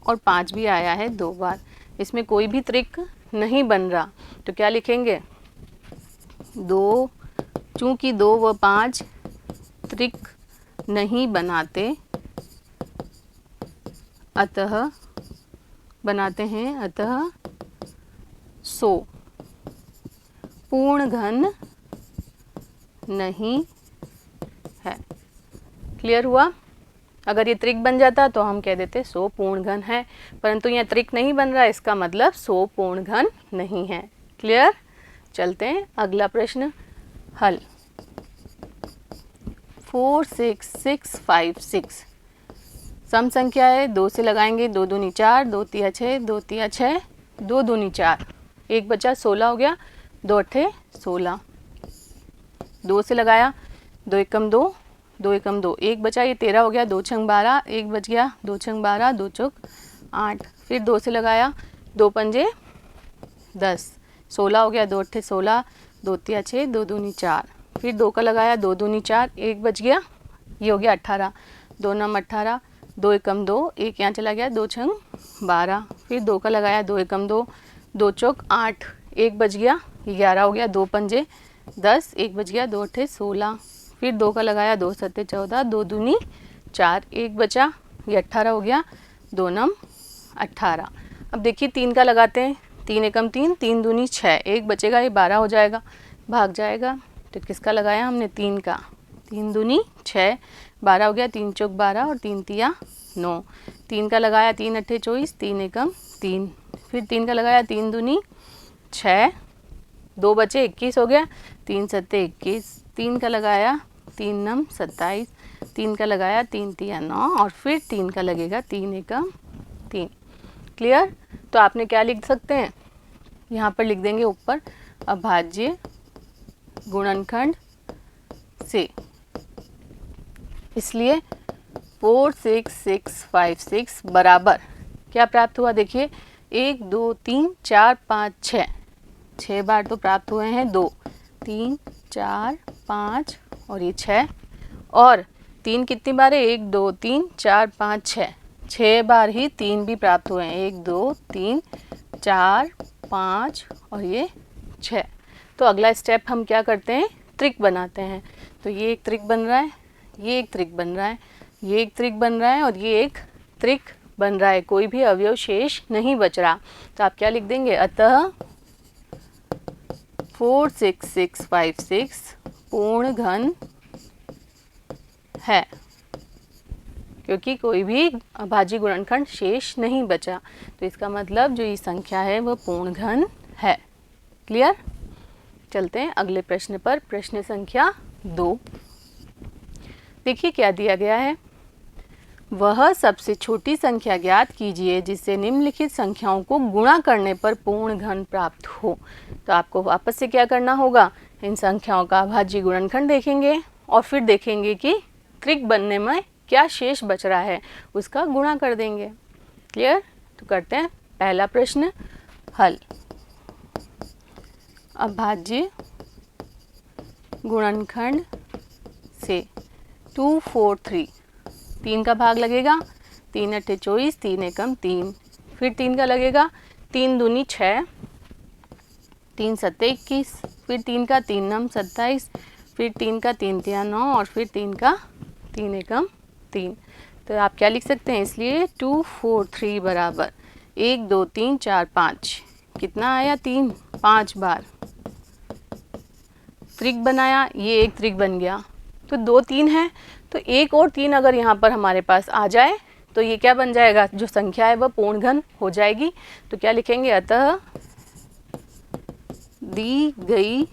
और 5 भी आया है 2 बार। इसमें कोई भी त्रिक नहीं बन रहा, तो क्या लिखेंगे 2, चूँकि 2 व 5 त्रिक नहीं बनाते, अतः बनाते हैं, अतः 100 पूर्ण घन नहीं है। क्लियर हुआ? अगर ये त्रिक बन जाता तो हम कह देते 100 पूर्ण घन है, परंतु यह त्रिक नहीं बन रहा, इसका मतलब 100 पूर्ण घन नहीं है। क्लियर? चलते हैं अगला प्रश्न हल। 4 6 6 5 6 सम संख्या है, 2 से लगाएंगे, 2 दूनी 4, 2 तिया 6, 2 तिया 6, 2 दूनी 4, 1 बचा, 16 हो गया, 2 अट्ठे 16। 2 से लगाया, 2 एकम 2, 2 एकम 2, 1 बचा, ये 13 हो गया, 2 छंग 12, 1 बच गया, 2 छंग 12, 2 चौक 8। फिर 2 से लगाया, 2 पंजे 10, 16 हो गया, 2 अट्ठे 16, 2 तिया 6, 2 दूनी 4। फिर 2 का लगाया, 2 दूनी 4, 1 बच गया, ये हो गया 18, 2 नम 18, 2 एकम 2, 1 यहाँ चला गया, 2 छंग 12। फिर 2 का लगाया, 2 एकम 2, 2 चौक 8, 1 बच गया, ये 11 हो गया, 2 पंजे 10, 1 बच गया, 2 अट्ठे 16। फिर 2 का लगाया, 2 सत्ते 14, 2 दूनी 4, 1 बचा, ये 18 हो गया, 2 नम 18। अब देखिए 3 का लगाते हैं, 3 एकम 3, 3 दूनी 6, 1 बचेगा, ये 12 हो जाएगा, भाग जाएगा। तो किसका लगाया हमने, 3 का, 3 दूनी 6, 12 हो गया, 3 चौक 12 और 3 तिया 9। 3 का लगाया, 3 अट्ठे 24, 3 एकम 3। फिर 3 का लगाया, 3 दूनी 6, 2 बचे, 21 हो गया, 3 सत्ते 21। 3 का लगाया, 3 नम 27, 3 का लगाया, 3 तिया 9 और फिर 3 का लगेगा, 3 एकम 3। क्लियर? तो आपने क्या लिख सकते हैं, यहाँ पर लिख देंगे ऊपर अभाज्य गुणनखंड से। इसलिए 4 6 6 5 6 बराबर क्या प्राप्त हुआ, देखिए 1 2 3 4 5 6, 6 बार तो प्राप्त हुए हैं, 2 3 4 5 और ये 6, और 3 कितनी बार है, 1 2 3 4 5 6, 6 बार ही 3 भी प्राप्त हुए हैं, 1 2 3 4 5 और ये 6। तो अगला स्टेप हम क्या करते हैं, त्रिक बनाते हैं। तो ये एक त्रिक बन रहा है, ये एक त्रिक बन रहा है, ये एक त्रिक बन रहा है और ये एक त्रिक बन रहा है, कोई भी अवयव शेष नहीं बच रहा। तो आप क्या लिख देंगे, अतः 4 6 6 5 6 पूर्ण घन है, क्योंकि कोई भी अभाज्य गुणनखंड शेष नहीं बचा। तो इसका मतलब जो ये संख्या है वह पूर्ण घन है। क्लियर? चलते हैं अगले प्रश्न पर, प्रश्न संख्या 2। देखिए क्या दिया गया है, वह सबसे छोटी संख्या ज्ञात कीजिए जिससे निम्नलिखित संख्याओं को गुणा करने पर पूर्ण घन प्राप्त हो। तो आपको वापस से क्या करना होगा, इन संख्याओं का अभाज्य गुणनखंड देखेंगे और फिर देखेंगे कि त्रिक बनने में क्या शेष बच रहा है, उसका गुणा कर देंगे। क्लियर? तो करते हैं पहला प्रश्न हल। अभाज्य गुणनखंड से 2 4 3, 3 का भाग लगेगा, 3 अट्ठे 24, 3 एकम 3। फिर 3 का लगेगा, 3 दूनी 6, 3 सत्ते 21, फिर 3 का 3 नम 27, फिर 3 का 3 तिया 9 और फिर 3 का 3 एकम 3। तो आप क्या लिख सकते हैं, इसलिए 2 4 3 बराबर 1 2 3 4 5, कितना आया, 3 5 बार त्रिक बनाया, ये एक त्रिक बन गया। तो 2 3 है, तो 1 और 3 अगर यहाँ पर हमारे पास आ जाए तो ये क्या बन जाएगा, जो संख्या है वह पूर्ण घन हो जाएगी। तो क्या लिखेंगे, अतः दी गई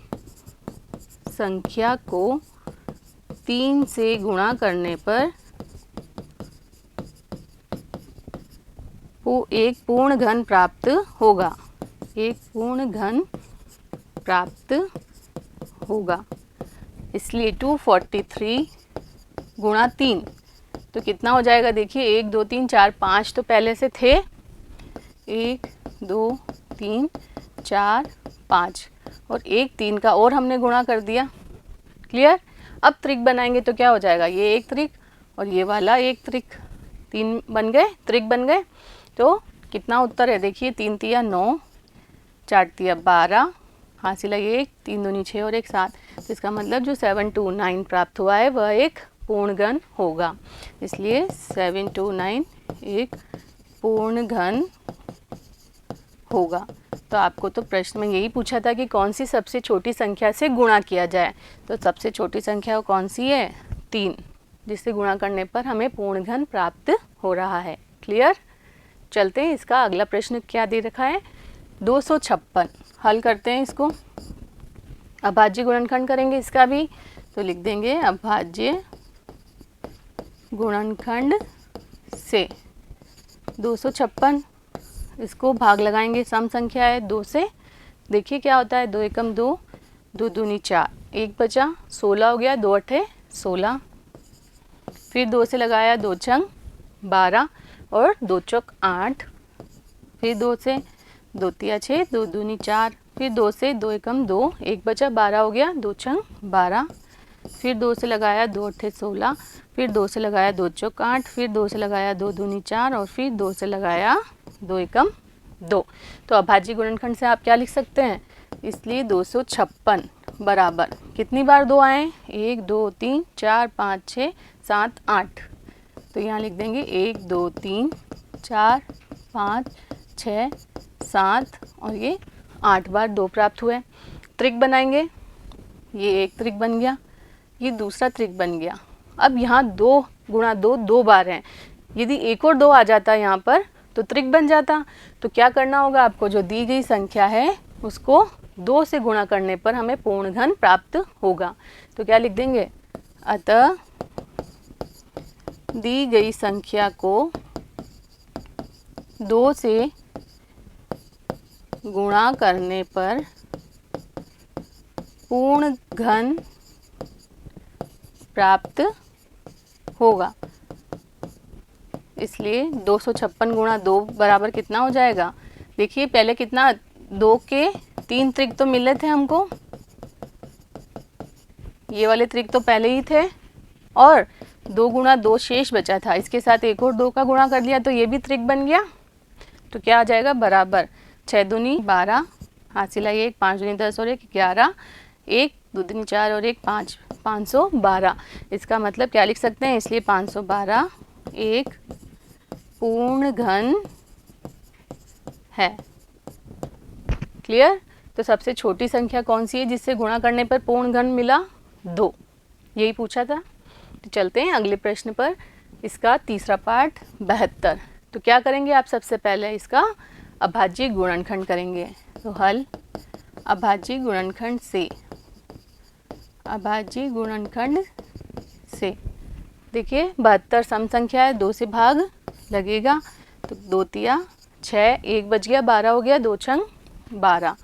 संख्या को 3 से गुणा करने पर एक पूर्ण घन प्राप्त होगा, एक पूर्ण घन प्राप्त होगा। इसलिए 243 गुणा 3, तो कितना हो जाएगा देखिए 1 2 3 4 5 तो पहले से थे, 1 2 3 4 5 और 1 3 का और हमने गुणा कर दिया। क्लियर। अब त्रिक बनाएंगे तो क्या हो जाएगा, ये एक त्रिक और ये वाला एक त्रिक, 3 बन गए, त्रिक बन गए। तो कितना उत्तर है देखिए, 3 तिया 9, 4 तिया 12, हासिल है 1, 3 दूनी 6 और 1 7। तो इसका मतलब जो 729 प्राप्त हुआ है वह एक पूर्ण घन होगा। इसलिए 729 एक पूर्ण घन होगा। तो आपको तो प्रश्न में यही पूछा था कि कौन सी सबसे छोटी संख्या से गुणा किया जाए, तो सबसे छोटी संख्या कौन सी है, 3, जिससे गुणा करने पर हमें पूर्ण घन प्राप्त हो रहा है। क्लियर। चलते हैं, इसका अगला प्रश्न क्या दे रखा है, 256। हल करते हैं इसको, अभाज्य गुणनखंड करेंगे इसका भी, तो लिख देंगे अभाज्य गुणनखंड से 256, इसको भाग लगाएंगे, सम संख्या है 2 से। देखिए क्या होता है, 2 एकम 2, 2 दूनी 4, 1 बचा, 16 हो गया, 2 अठे 16, फिर 2 से लगाया, 2 छंग 12 और 2 चौक 8, फिर 2 से 2 तिया 6, 2 दूनी 4, फिर 2 से 2 एकम 2, 1 बचा, 12 हो गया, 2 छंग 12, फिर 2 से लगाया, 2 अठे 16, फिर 2 से लगाया, 2 चौक 8, फिर 2 से लगाया, 2 दूनी 4 और फिर 2 से लगाया, 2 एकम 2। तो अभाज्य गुणनखंड से आप क्या लिख सकते हैं, इसलिए 256 बराबर कितनी बार 2 आए, 1 2 3 4 5 6 7 8, तो यहाँ लिख देंगे 1 2 3 4 5 6 7 और ये 8 बार 2 प्राप्त हुए। त्रिक बनाएंगे, ये एक त्रिक बन गया, ये दूसरा त्रिक बन गया। अब यहाँ 2 गुणा 2 2 बार हैं, यदि एक और 2 आ जाता यहाँ पर तो त्रिक बन जाता। तो क्या करना होगा आपको, जो दी गई संख्या है उसको 2 से गुणा करने पर हमें पूर्ण घन प्राप्त होगा। तो क्या लिख देंगे, अतः दी गई संख्या को 2 से गुणा करने पर पूर्ण घन प्राप्त होगा। इसलिए 256 गुणा 2 बराबर कितना हो जाएगा, देखिए पहले कितना, 2 के 3 त्रिक तो मिले थे हमको, ये वाले त्रिक तो पहले ही थे, और 2 गुणा 2 शेष बचा था, इसके साथ एक और 2 का गुणा कर लिया तो ये भी त्रिक बन गया। तो क्या आ जाएगा, बराबर 6 दूनी 12, हासिल है 1, 5 दूनी 10 और 1 11, 1 2 दूनी 4 और 1 5, 512। इसका मतलब क्या लिख सकते हैं, इसलिए 512 एक पूर्ण घन है। क्लियर। तो सबसे छोटी संख्या कौन सी है जिससे गुणा करने पर पूर्ण घन मिला, 2, यही पूछा था। तो चलते हैं अगले प्रश्न पर, इसका तीसरा पार्ट 72। तो क्या करेंगे आप, सबसे पहले इसका अभाज्य गुणनखंड करेंगे। तो हल अभाज्य गुणनखंड से, अभाज्य गुणनखंड से देखिए 72 सम संख्या है, 2 से भाग लगेगा, तो 2 तिया 6, 1 बच गया, 12 हो गया, 2 छंग 12,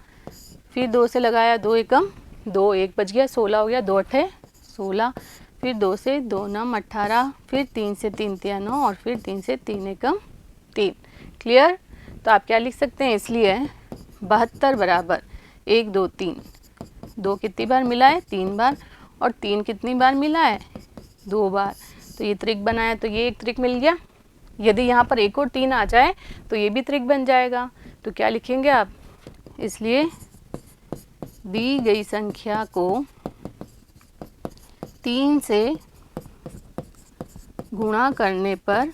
फिर 2 से लगाया, 2 एकम 2, 1 बच गया, 16 हो गया, 2 अठे 16, फिर 2 से 2 नम 18, फिर 3 से 3 तिया 9 और फिर 3 से 3 एकम 3। क्लियर। तो आप क्या लिख सकते हैं, इसलिए 72 बराबर 1 2 3, 2 कितनी बार मिला है, 3 बार, और 3 कितनी बार मिला है, 2 बार। तो ये त्रिक बनाया, तो ये एक त्रिक मिल गया। यदि यहाँ पर एक और 3 आ जाए तो ये भी त्रिक बन जाएगा। तो क्या लिखेंगे आप, इसलिए दी गई संख्या को 3 से गुणा करने पर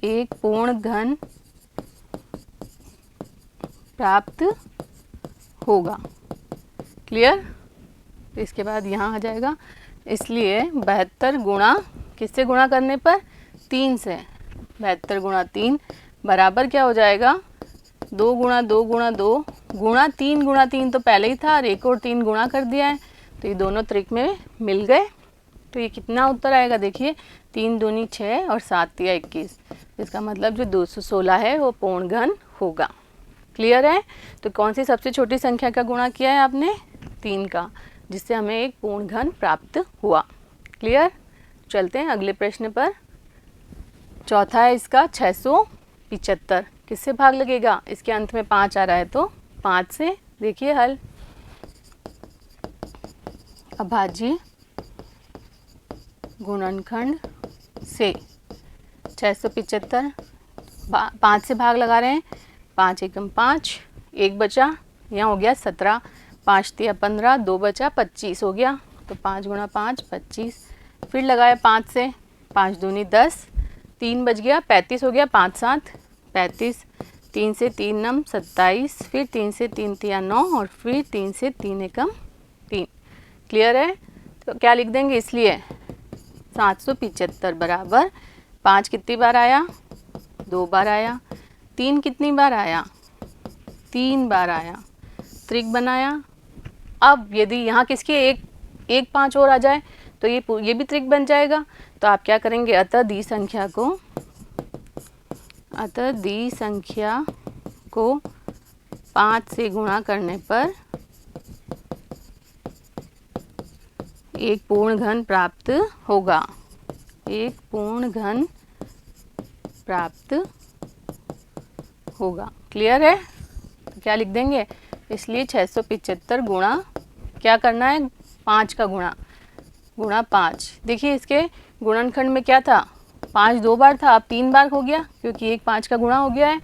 एक पूर्ण घन प्राप्त होगा। क्लियर। तो इसके बाद यहाँ आ जाएगा, इसलिए 72 गुणा किससे गुणा करने पर, 3 से, 72 गुणा 3 बराबर क्या हो जाएगा, 2 गुणा 2 गुणा 2 गुणा 3 तो पहले ही था और एक और 3 गुणा कर दिया है, तो ये दोनों त्रिक में मिल गए। तो ये कितना उत्तर आएगा, देखिए 3 दूनी 6 और 7 तिया 21, इसका मतलब जो 216 है वो पूर्ण घन होगा। क्लियर है। तो कौन सी सबसे छोटी संख्या का गुणा किया है आपने, 3 का, जिससे हमें एक पूर्ण घन प्राप्त हुआ। क्लियर। चलते हैं अगले प्रश्न पर। चौथा है इसका 675, किससे भाग लगेगा? इसके अंत में 5 आ रहा है तो 5 से। देखिए हल, अभाज्य गुणनखंड से 675 5 से भाग लगा रहे हैं, 5 एकम 5, 1 बचा, यहाँ हो गया 17, 5 तिया 15, 2 बचा 25 हो गया, तो 5 गुणा 5 25, फिर लगाया 5 से, 5 दूनी 10, 3 बच गया 35 हो गया, 5 7 35, 3 से 3 नम 27, फिर 3 से 3 तिया 9 और फिर 3 से 3 एकम 3। क्लियर है? तो क्या लिख देंगे? इसलिए 775 बराबर 5 कितनी बार आया? 2 बार आया। 3 कितनी बार आया? 3 बार आया। त्रिक बनाया। अब यदि यहाँ किसके एक 5 और आ जाए तो ये भी त्रिक बन जाएगा। तो आप क्या करेंगे? अतः दी संख्या को 5 से गुणा करने पर एक पूर्ण घन प्राप्त होगा। एक पूर्ण घन प्राप्त होगा। क्लियर है? तो क्या लिख देंगे? इसलिए 675 गुणा क्या करना है? 5 का गुणा 5। देखिए इसके गुणनखंड में क्या था? 5 2 बार था, अब 3 बार हो गया क्योंकि 1 5 का गुणा हो गया है।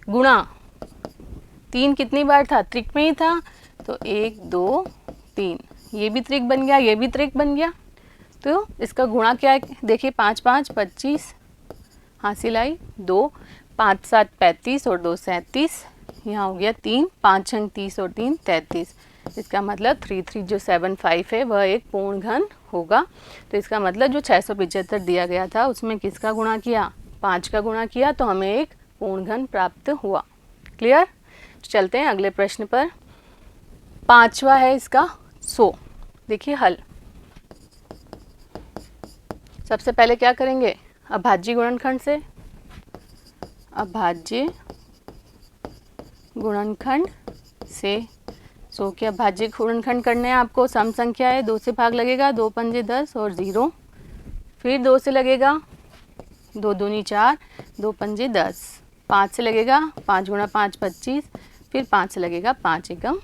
गुणा 3 कितनी बार था? त्रिक में ही था, तो 1 2 3, ये भी त्रिक बन गया, ये भी त्रिक बन गया। तो इसका गुणा क्या है? देखिए 5 5 25 हासिल आई, 2 5 7 35 और 2 37, यहाँ हो गया 3, 5 6 30 और 3 33। इसका मतलब 3 जो 75 है वह एक पूर्ण घन होगा। तो इसका मतलब जो 675 दिया गया था उसमें किसका गुणा किया? 5 का गुणा किया, तो हमें एक पूर्ण घन प्राप्त हुआ। क्लियर? चलते हैं अगले प्रश्न पर। पांचवा है इसका 100। देखिए हल। सबसे पहले क्या करेंगे? अभाज्य गुणनखंड से, अभाज्य गुणनखंड से 100 के अभाज्य गुणनखंड करने हैं आपको। सम संख्या है, 2 से भाग लगेगा, 2 पंजे 10 और 0, फिर 2 से लगेगा, 2 दूनी 4, 2 पंजे 10, 5 से लगेगा, 5 गुणा 5 25, फिर 5 से लगेगा, 5 एकम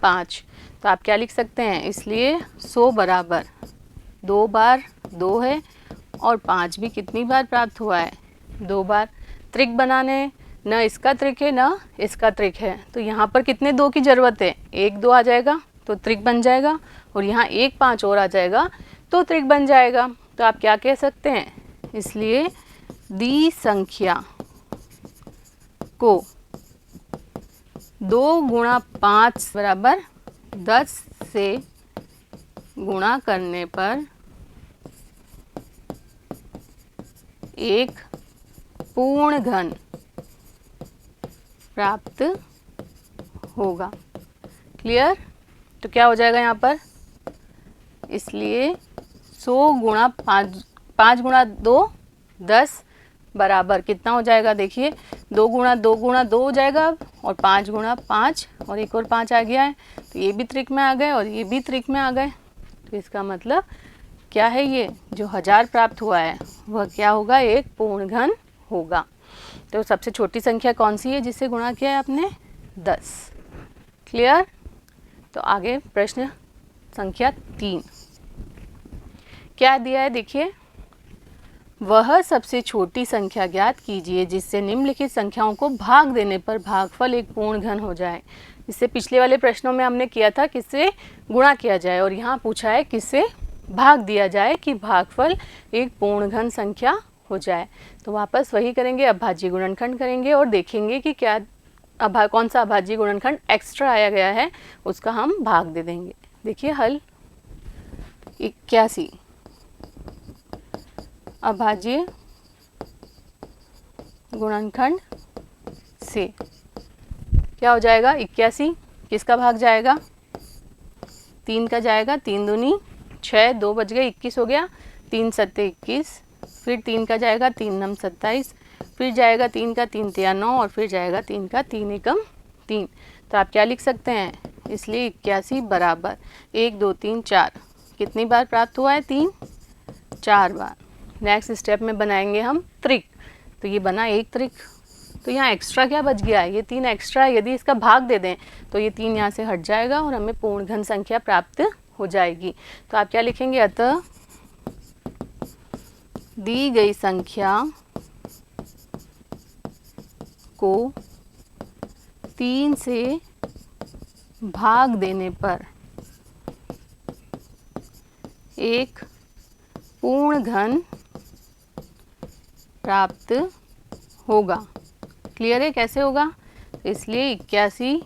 5। तो आप क्या लिख सकते हैं? इसलिए 100 बराबर 2 बार 2 है और 5 भी कितनी बार प्राप्त हुआ है? 2 बार। त्रिक बनाने, न इसका त्रिक है न इसका त्रिक है, तो यहाँ पर कितने 2 की ज़रूरत है? 1 2 आ जाएगा तो त्रिक बन जाएगा, और यहाँ 1 5 और आ जाएगा तो त्रिक बन जाएगा। तो आप क्या कह सकते हैं? इसलिए दी संख्या को 2 गुणा 5 बराबर 10 से गुणा करने पर एक पूर्ण घन प्राप्त होगा। क्लियर? तो क्या हो जाएगा यहाँ पर? इसलिए 100 गुणा 5 गुणा 2 10 बराबर कितना हो जाएगा? देखिए 2 गुणा 2 हो जाएगा अब, और 5 गुणा 5 और एक और 5 आ गया है, तो ये भी त्रिक में आ गए और ये भी त्रिक में आ गए। तो इसका मतलब क्या है? ये जो 1000 प्राप्त हुआ है वह क्या होगा? एक पूर्ण घन होगा। तो सबसे छोटी संख्या कौन सी है जिससे गुणा किया है आपने? 10। क्लियर? तो आगे प्रश्न संख्या 3 क्या दिया है? देखिए, वह सबसे छोटी संख्या ज्ञात कीजिए जिससे निम्नलिखित संख्याओं को भाग देने पर भागफल एक पूर्ण घन हो जाए। इससे पिछले वाले प्रश्नों में हमने किया था किससे गुणा किया जाए, और यहाँ पूछा है किससे भाग दिया जाए कि भागफल एक पूर्ण घन संख्या हो जाए। तो वापस वही करेंगे, अभाज्य गुणनखंड करेंगे और देखेंगे कि क्या कौन सा अभाज्य गुणनखंड एक्स्ट्रा आया गया है, उसका हम भाग दे देंगे। देखिए हल 81 अभाज्य गुणनखंड से क्या हो जाएगा? 81 किसका भाग जाएगा? 3 का जाएगा, 3 दूनी 6, 2 बच गए, 21 हो गया, 3 सत्ते 21, फिर 3 का जाएगा, 3 नम 27, फिर जाएगा 3 का 3 तिया 9 और फिर जाएगा 3 का 3 एकम 3। तो आप क्या लिख सकते हैं? इसलिए 81 बराबर 1 2 3 4 कितनी बार प्राप्त हुआ है? 3। 4 बार। नेक्स्ट स्टेप में बनाएंगे हम त्रिक, तो ये बना एक त्रिक, तो यहाँ एक्स्ट्रा क्या बच गया है, ये 3 एक्स्ट्रा, यदि इसका भाग दे दें तो ये 3 यहाँ से हट जाएगा और हमें पूर्ण घन संख्या प्राप्त हो जाएगी। तो आप क्या लिखेंगे, अतः दी गई संख्या को 3 से भाग देने पर एक पूर्ण घन प्राप्त होगा। क्लियर है कैसे होगा, इसलिए 81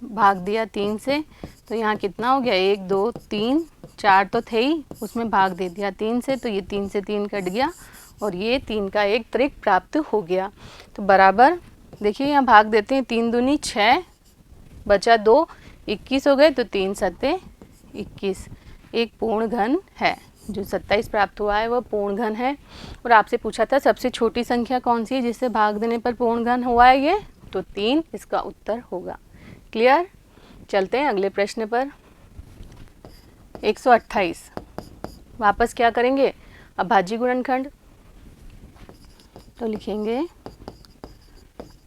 भाग दिया 3 से, तो यहाँ कितना हो गया, 1 2 3 4 तो थे ही, उसमें भाग दे दिया 3 से, तो ये 3 से 3 कट गया और ये 3 का एक त्रिक प्राप्त हो गया। तो बराबर देखिए यहाँ भाग देते हैं, 3 दूनी 6 बचा 2, 21 हो गए, तो 3 सत्ते 21, एक पूर्ण घन है। जो 27 प्राप्त हुआ है वह पूर्ण घन है। और आपसे पूछा था सबसे छोटी संख्या कौन सी है जिससे भाग देने पर पूर्ण घन हुआ है, ये तो 3 इसका उत्तर होगा। क्लियर, चलते हैं अगले प्रश्न पर। 128 वापस क्या करेंगे, अभाज्य गुणनखंड, तो लिखेंगे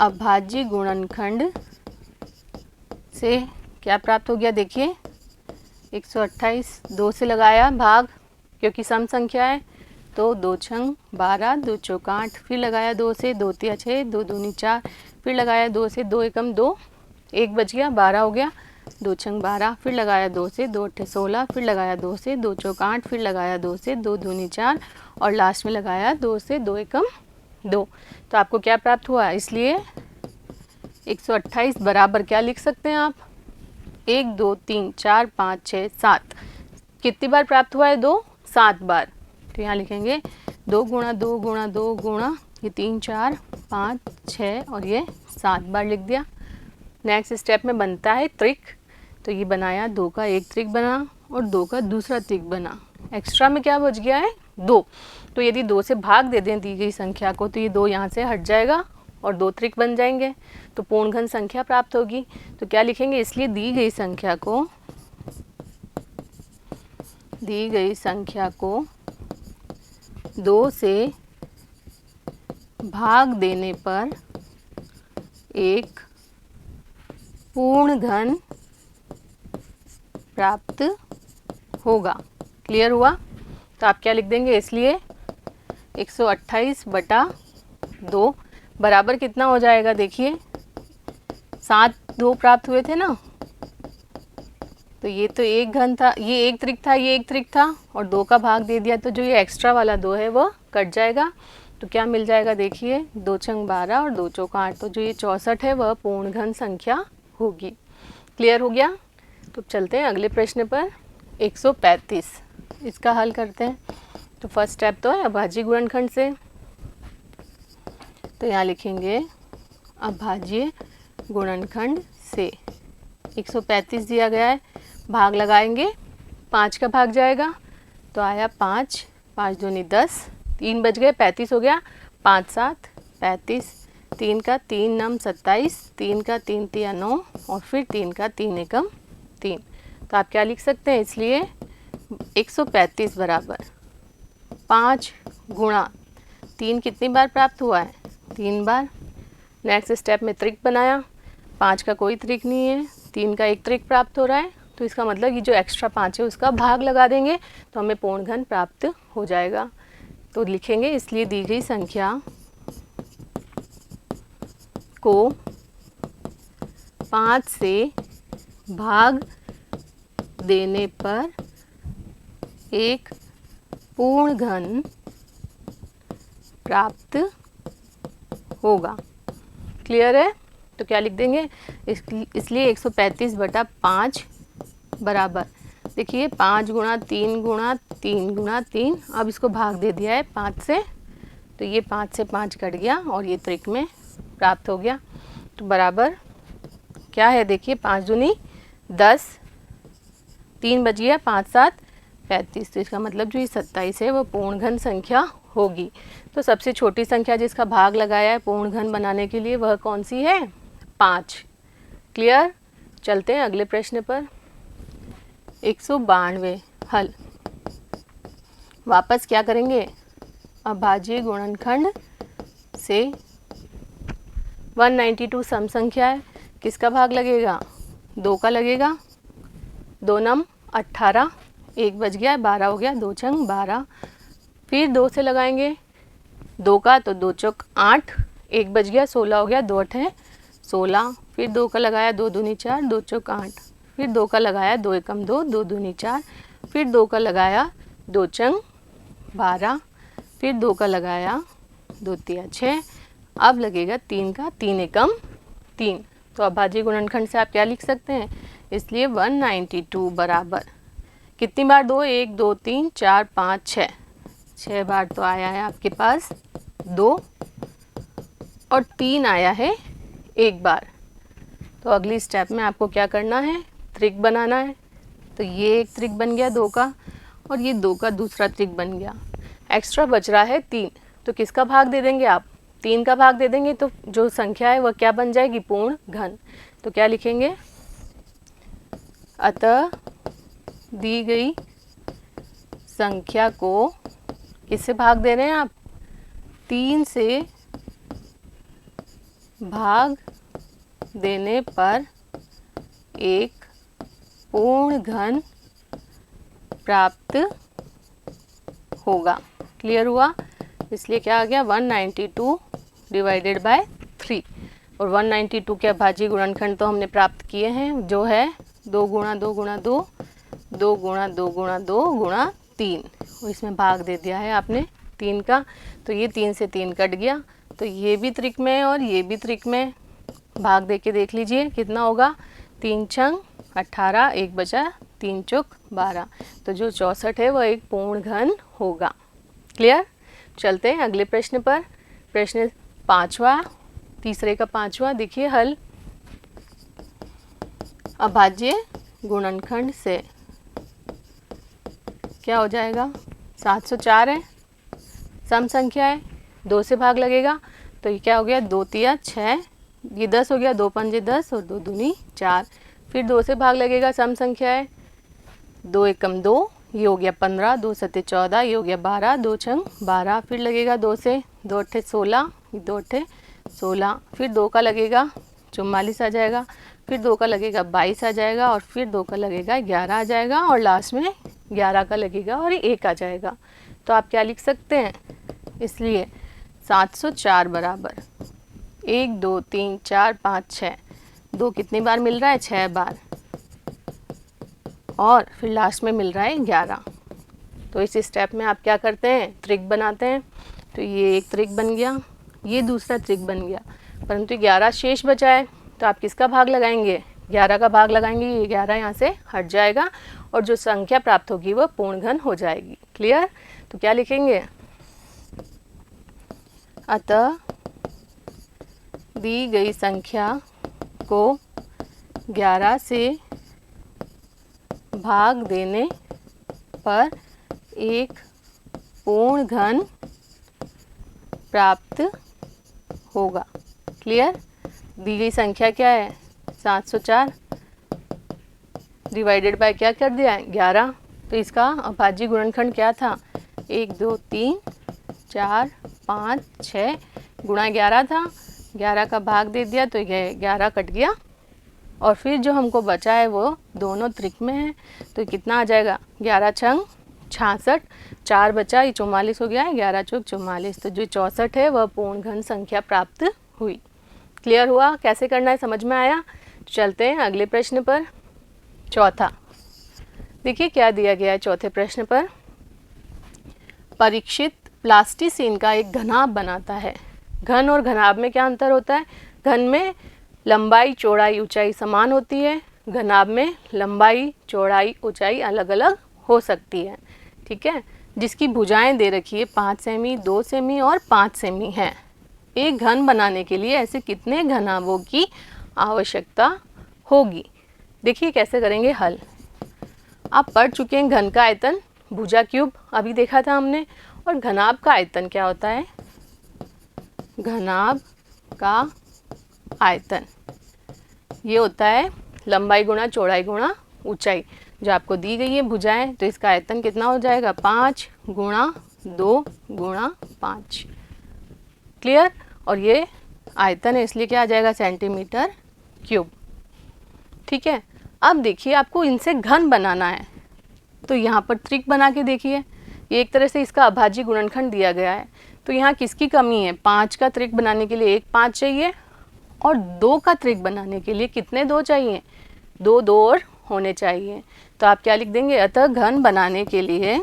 अभाज्य गुणनखंड से क्या प्राप्त हो गया, देखिए 128 2 से लगाया भाग, क्योंकि सम संख्या है, तो 2 छंग 12 2 चौक 8, फिर लगाया 2 से, 2 तिया 6 2 दूनी 4, फिर लगाया 2 से, 2 एकम 2 1 बच गया 12 हो गया, 2 छंग 12, फिर लगाया 2 से, 2 अट्ठे 16, फिर लगाया 2 से, 2 चौक 8, फिर लगाया 2 से, 2 दूनी 4 और लास्ट में लगाया 2 से, 2 एकम 2। तो आपको क्या प्राप्त हुआ, इसलिए 128 बराबर क्या लिख सकते हैं आप, 1 2 3 4 5 6 7, कितनी बार प्राप्त हुआ है, 2 7 बार। तो यहाँ लिखेंगे 2 गुणा 2 गुणा 2 गुणा ये 3 4 5 6 और ये 7 बार लिख दिया। नेक्स्ट स्टेप में बनता है त्रिक, तो ये बनाया 2 का एक त्रिक बना और 2 का दूसरा त्रिक बना। एक्स्ट्रा में क्या बच गया है, 2, तो यदि 2 से भाग दे दें दी गई संख्या को तो ये 2 यहाँ से हट जाएगा और 2 त्रिक बन जाएंगे, तो पूर्ण घन संख्या प्राप्त होगी। तो क्या लिखेंगे, इसलिए दी गई संख्या को 2 से भाग देने पर एक पूर्ण घन प्राप्त होगा। क्लियर हुआ, तो आप क्या लिख देंगे, इसलिए 128 बटा 2 बराबर कितना हो जाएगा, देखिए 7 2 प्राप्त हुए थे ना, तो ये तो एक घन था, ये एक त्रिक था, ये एक त्रिक था और 2 का भाग दे दिया, तो जो ये एक्स्ट्रा वाला 2 है वह कट जाएगा। तो क्या मिल जाएगा, देखिए 2 छंग 12 और 2 चौक 8, तो जो ये 64 है वह पूर्ण घन संख्या होगी। क्लियर हो गया, तो चलते हैं अगले प्रश्न पर। 135 इसका हल करते हैं। तो फर्स्ट स्टेप तो है अभाज्य गुणनखंड से, तो यहाँ लिखेंगे अभाज्य गुणनखंड से 135 दिया गया है, भाग लगाएंगे, 5 का भाग जाएगा, तो आया 5 5 दूनी 10, 3 बच गए 35 हो गया, 5 7 35, 3 का 3 नम 27, 3 का 3 तिया 9 और फिर 3 का 3 एकम 3। तो आप क्या लिख सकते हैं, इसलिए 135 बराबर 5 गुणा 3 कितनी बार प्राप्त हुआ है, 3 बार। नेक्स्ट स्टेप में त्रिक बनाया, 5 का कोई त्रिक नहीं है, 3 का एक त्रिक प्राप्त हो रहा है, तो इसका मतलब ये जो एक्स्ट्रा 5 है उसका भाग लगा देंगे तो हमें पूर्ण घन प्राप्त हो जाएगा। तो लिखेंगे, इसलिए दी गई संख्या को 5 से भाग देने पर एक पूर्ण घन प्राप्त होगा। क्लियर है, तो क्या लिख देंगे, इसलिए 135 बटा 5 बराबर, देखिए 5 गुणा 3 गुणा 3 गुणा 3, अब इसको भाग दे दिया है 5 से, तो ये 5 से 5 कट गया और ये त्रिक में प्राप्त हो गया। तो बराबर क्या है, देखिए 5 दूनी 10, 3 बच गया, 5 7 35, तो इसका मतलब जो ये 27 है वो पूर्ण घन संख्या होगी। तो सबसे छोटी संख्या जिसका भाग लगाया है पूर्ण घन बनाने के लिए वह कौन सी है, 5। क्लियर, चलते हैं अगले प्रश्न पर। 192 हल। वापस क्या करेंगे, अभाज्य गुणनखंड से 192 सम संख्या है, किसका भाग लगेगा, 2 का लगेगा, 2 नम 18, 1 बच गया, 12 हो गया, 2 छंग 12, फिर 2 से लगाएंगे 2 का, तो 2 चौक 8, 1 बच गया, 16 हो गया, 2 अठे 16, फिर 2 का लगाया, 2 दूनी 4, 2 चौक 8, फिर 2 का लगाया, 2 एकम 2, 2 दूनी 4, फिर 2 का लगाया, 2 चंग 12, फिर 2 का लगाया, 2 तिया 6, अब लगेगा 3 का, 3 एकम 3। तो अभाज्य गुणनखंड से आप क्या लिख सकते हैं, इसलिए 192 बराबर कितनी बार 2, 1 2 3 4 5 6, 6 बार तो आया है आपके पास 2, और 3 आया है 1 बार। तो अगली स्टेप में आपको क्या करना है, त्रिक बनाना है। तो ये एक त्रिक बन गया 2 का, और ये 2 का दूसरा त्रिक बन गया। एक्स्ट्रा बच रहा है 3, तो किसका भाग दे देंगे आप, 3 का भाग दे देंगे, तो जो संख्या है वह क्या बन जाएगी, पूर्ण घन। तो क्या लिखेंगे, अतः दी गई संख्या को किससे भाग दे रहे हैं आप, 3 से भाग देने पर एक पूर्ण घन प्राप्त होगा। क्लियर हुआ, इसलिए क्या आ गया 192 डिवाइडेड बाय 3, और 192 के अभाज्य गुणनखंड तो हमने प्राप्त किए हैं, जो है 2 गुणा 2 गुणा 2, 2 गुणा 2 गुणा 2 गुणा 3, और इसमें भाग दे दिया है आपने 3 का, तो ये 3 से 3 कट गया, तो ये भी त्रिक में और ये भी त्रिक में, भाग दे के देख लीजिए कितना होगा, 3 छंग 18, 1 बचा, 3 चौक 12, तो जो 64 है वह एक पूर्ण घन होगा। क्लियर, चलते हैं अगले प्रश्न पर। प्रश्न 5वां, तीसरे का 5वां, देखिए हल। अभाज्य गुणनखंड से क्या हो जाएगा, 704 है, सम संख्या है, 2 से भाग लगेगा, तो ये क्या हो गया, 2 तिया 6, ये 10 हो गया, 2 पंजे 10 और 2 दूनी 4, फिर 2 से भाग लगेगा, सम संख्या है, 2 एकम 2, ये हो गया 15, 2 सत्ते 14, ये हो गया 12, 2 छंग 12, फिर लगेगा 2 से, 2 अट्ठे 16, 2 अट्ठे 16, फिर 2 का लगेगा 44 आ जाएगा, फिर 2 का लगेगा 22 आ जाएगा, और फिर 2 का लगेगा 11 आ जाएगा, और लास्ट में 11 का लगेगा और 1 आ जाएगा। तो आप क्या लिख सकते हैं, इसलिए 704 बराबर 1 2 3 4 5 6, 2 कितनी बार मिल रहा है, 6 बार, और फिर लास्ट में मिल रहा है 11। तो इस स्टेप में आप क्या करते हैं, त्रिक बनाते हैं। तो ये एक त्रिक बन गया, ये दूसरा त्रिक बन गया, परंतु 11 शेष बचा है, तो आप किसका भाग लगाएंगे, 11 का भाग लगाएंगे, ये 11 यहाँ से हट जाएगा, और जो संख्या प्राप्त होगी वह पूर्ण घन हो जाएगी। क्लियर, तो क्या लिखेंगे, अतः दी गई संख्या को 11 से भाग देने पर एक पूर्ण घन प्राप्त होगा। क्लियर, दी गई संख्या क्या है, 704, डिवाइडेड बाय क्या कर दिया है, 11, तो इसका अभाज्य गुणनखंड क्या था, 1 2 3 4 5 6 गुणा 11 था, 11 का भाग दे दिया, तो ये 11 कट गया, और फिर जो हमको बचा है वो दोनों त्रिक में है, तो कितना आ जाएगा, 11 छंग 66, 4 बचा, ये 44 हो गया है, 11 चौक 44, तो जो 64 है वह पूर्ण घन संख्या प्राप्त हुई। क्लियर हुआ, कैसे करना है समझ में आया। चलते हैं अगले प्रश्न पर, चौथा। देखिए क्या दिया गया है चौथे प्रश्न पर, परीक्षित प्लास्टिसिन का एक घनाभ बनाता है। घन और घनाभ में क्या अंतर होता है, घन में लंबाई चौड़ाई ऊंचाई समान होती है, घनाभ में लंबाई चौड़ाई ऊंचाई अलग अलग हो सकती है। ठीक है, जिसकी भुजाएं दे रखी है 5 सेमी, 2 सेमी और 5 सेमी है। एक घन बनाने के लिए ऐसे कितने घनाभों की आवश्यकता होगी। देखिए कैसे करेंगे हल। आप पढ़ चुके हैं घन का आयतन, भुजा क्यूब अभी देखा था हमने, और घनाभ का आयतन क्या होता है, घनाभ का आयतन ये होता है लंबाई गुणा चौड़ाई गुणा ऊंचाई। जो आपको दी गई है भुजाएं, तो इसका आयतन कितना हो जाएगा 5 गुणा 2 गुणा 5। क्लियर। और ये आयतन है इसलिए क्या आ जाएगा सेंटीमीटर क्यूब। ठीक है। अब देखिए आपको इनसे घन बनाना है, तो यहाँ पर त्रिक बना के देखिए। ये एक तरह से इसका अभाज्य गुणनखंड दिया गया है, तो यहाँ किसकी कमी है, 5 का त्रिक बनाने के लिए एक 5 चाहिए, और 2 का त्रिक बनाने के लिए कितने 2 चाहिए, 2 2 और होने चाहिए। तो आप क्या लिख देंगे, अतः घन बनाने के लिए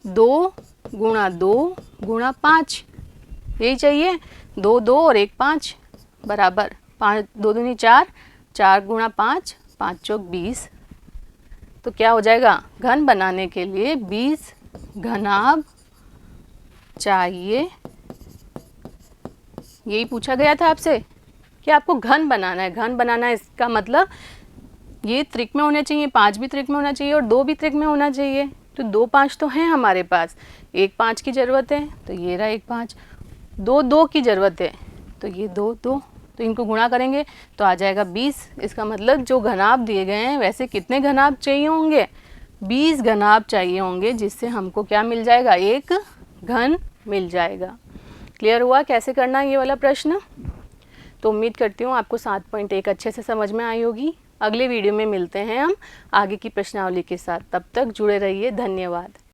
2 गुणा 2 गुणा 5 यही चाहिए। 2 2 और 1 5 बराबर 5 2 दूनी 4, 4 गुणा 5, 5 चौक 20। तो क्या हो जाएगा, घन बनाने के लिए 20 घनाभ चाहिए। यही पूछा गया था आपसे कि आपको घन बनाना है। घन बनाना है इसका मतलब ये त्रिक में होने चाहिए, 5 भी त्रिक में होना चाहिए और 2 भी त्रिक में होना चाहिए। तो 2 5 तो हैं हमारे पास, 1 5 की ज़रूरत है तो ये रहा 1 5, 2 2 की ज़रूरत है तो ये 2 2, तो इनको गुणा करेंगे तो आ जाएगा 20। इसका मतलब जो घनाभ दिए गए हैं वैसे कितने घनाभ चाहिए होंगे, 20 घनाभ चाहिए होंगे, जिससे हमको क्या मिल जाएगा, एक घन मिल जाएगा। क्लियर हुआ कैसे करना है ये वाला प्रश्न। तो उम्मीद करती हूँ आपको 7.1 अच्छे से समझ में आई होगी। अगले वीडियो में मिलते हैं हम आगे की प्रश्नावली के साथ, तब तक जुड़े रहिए। धन्यवाद।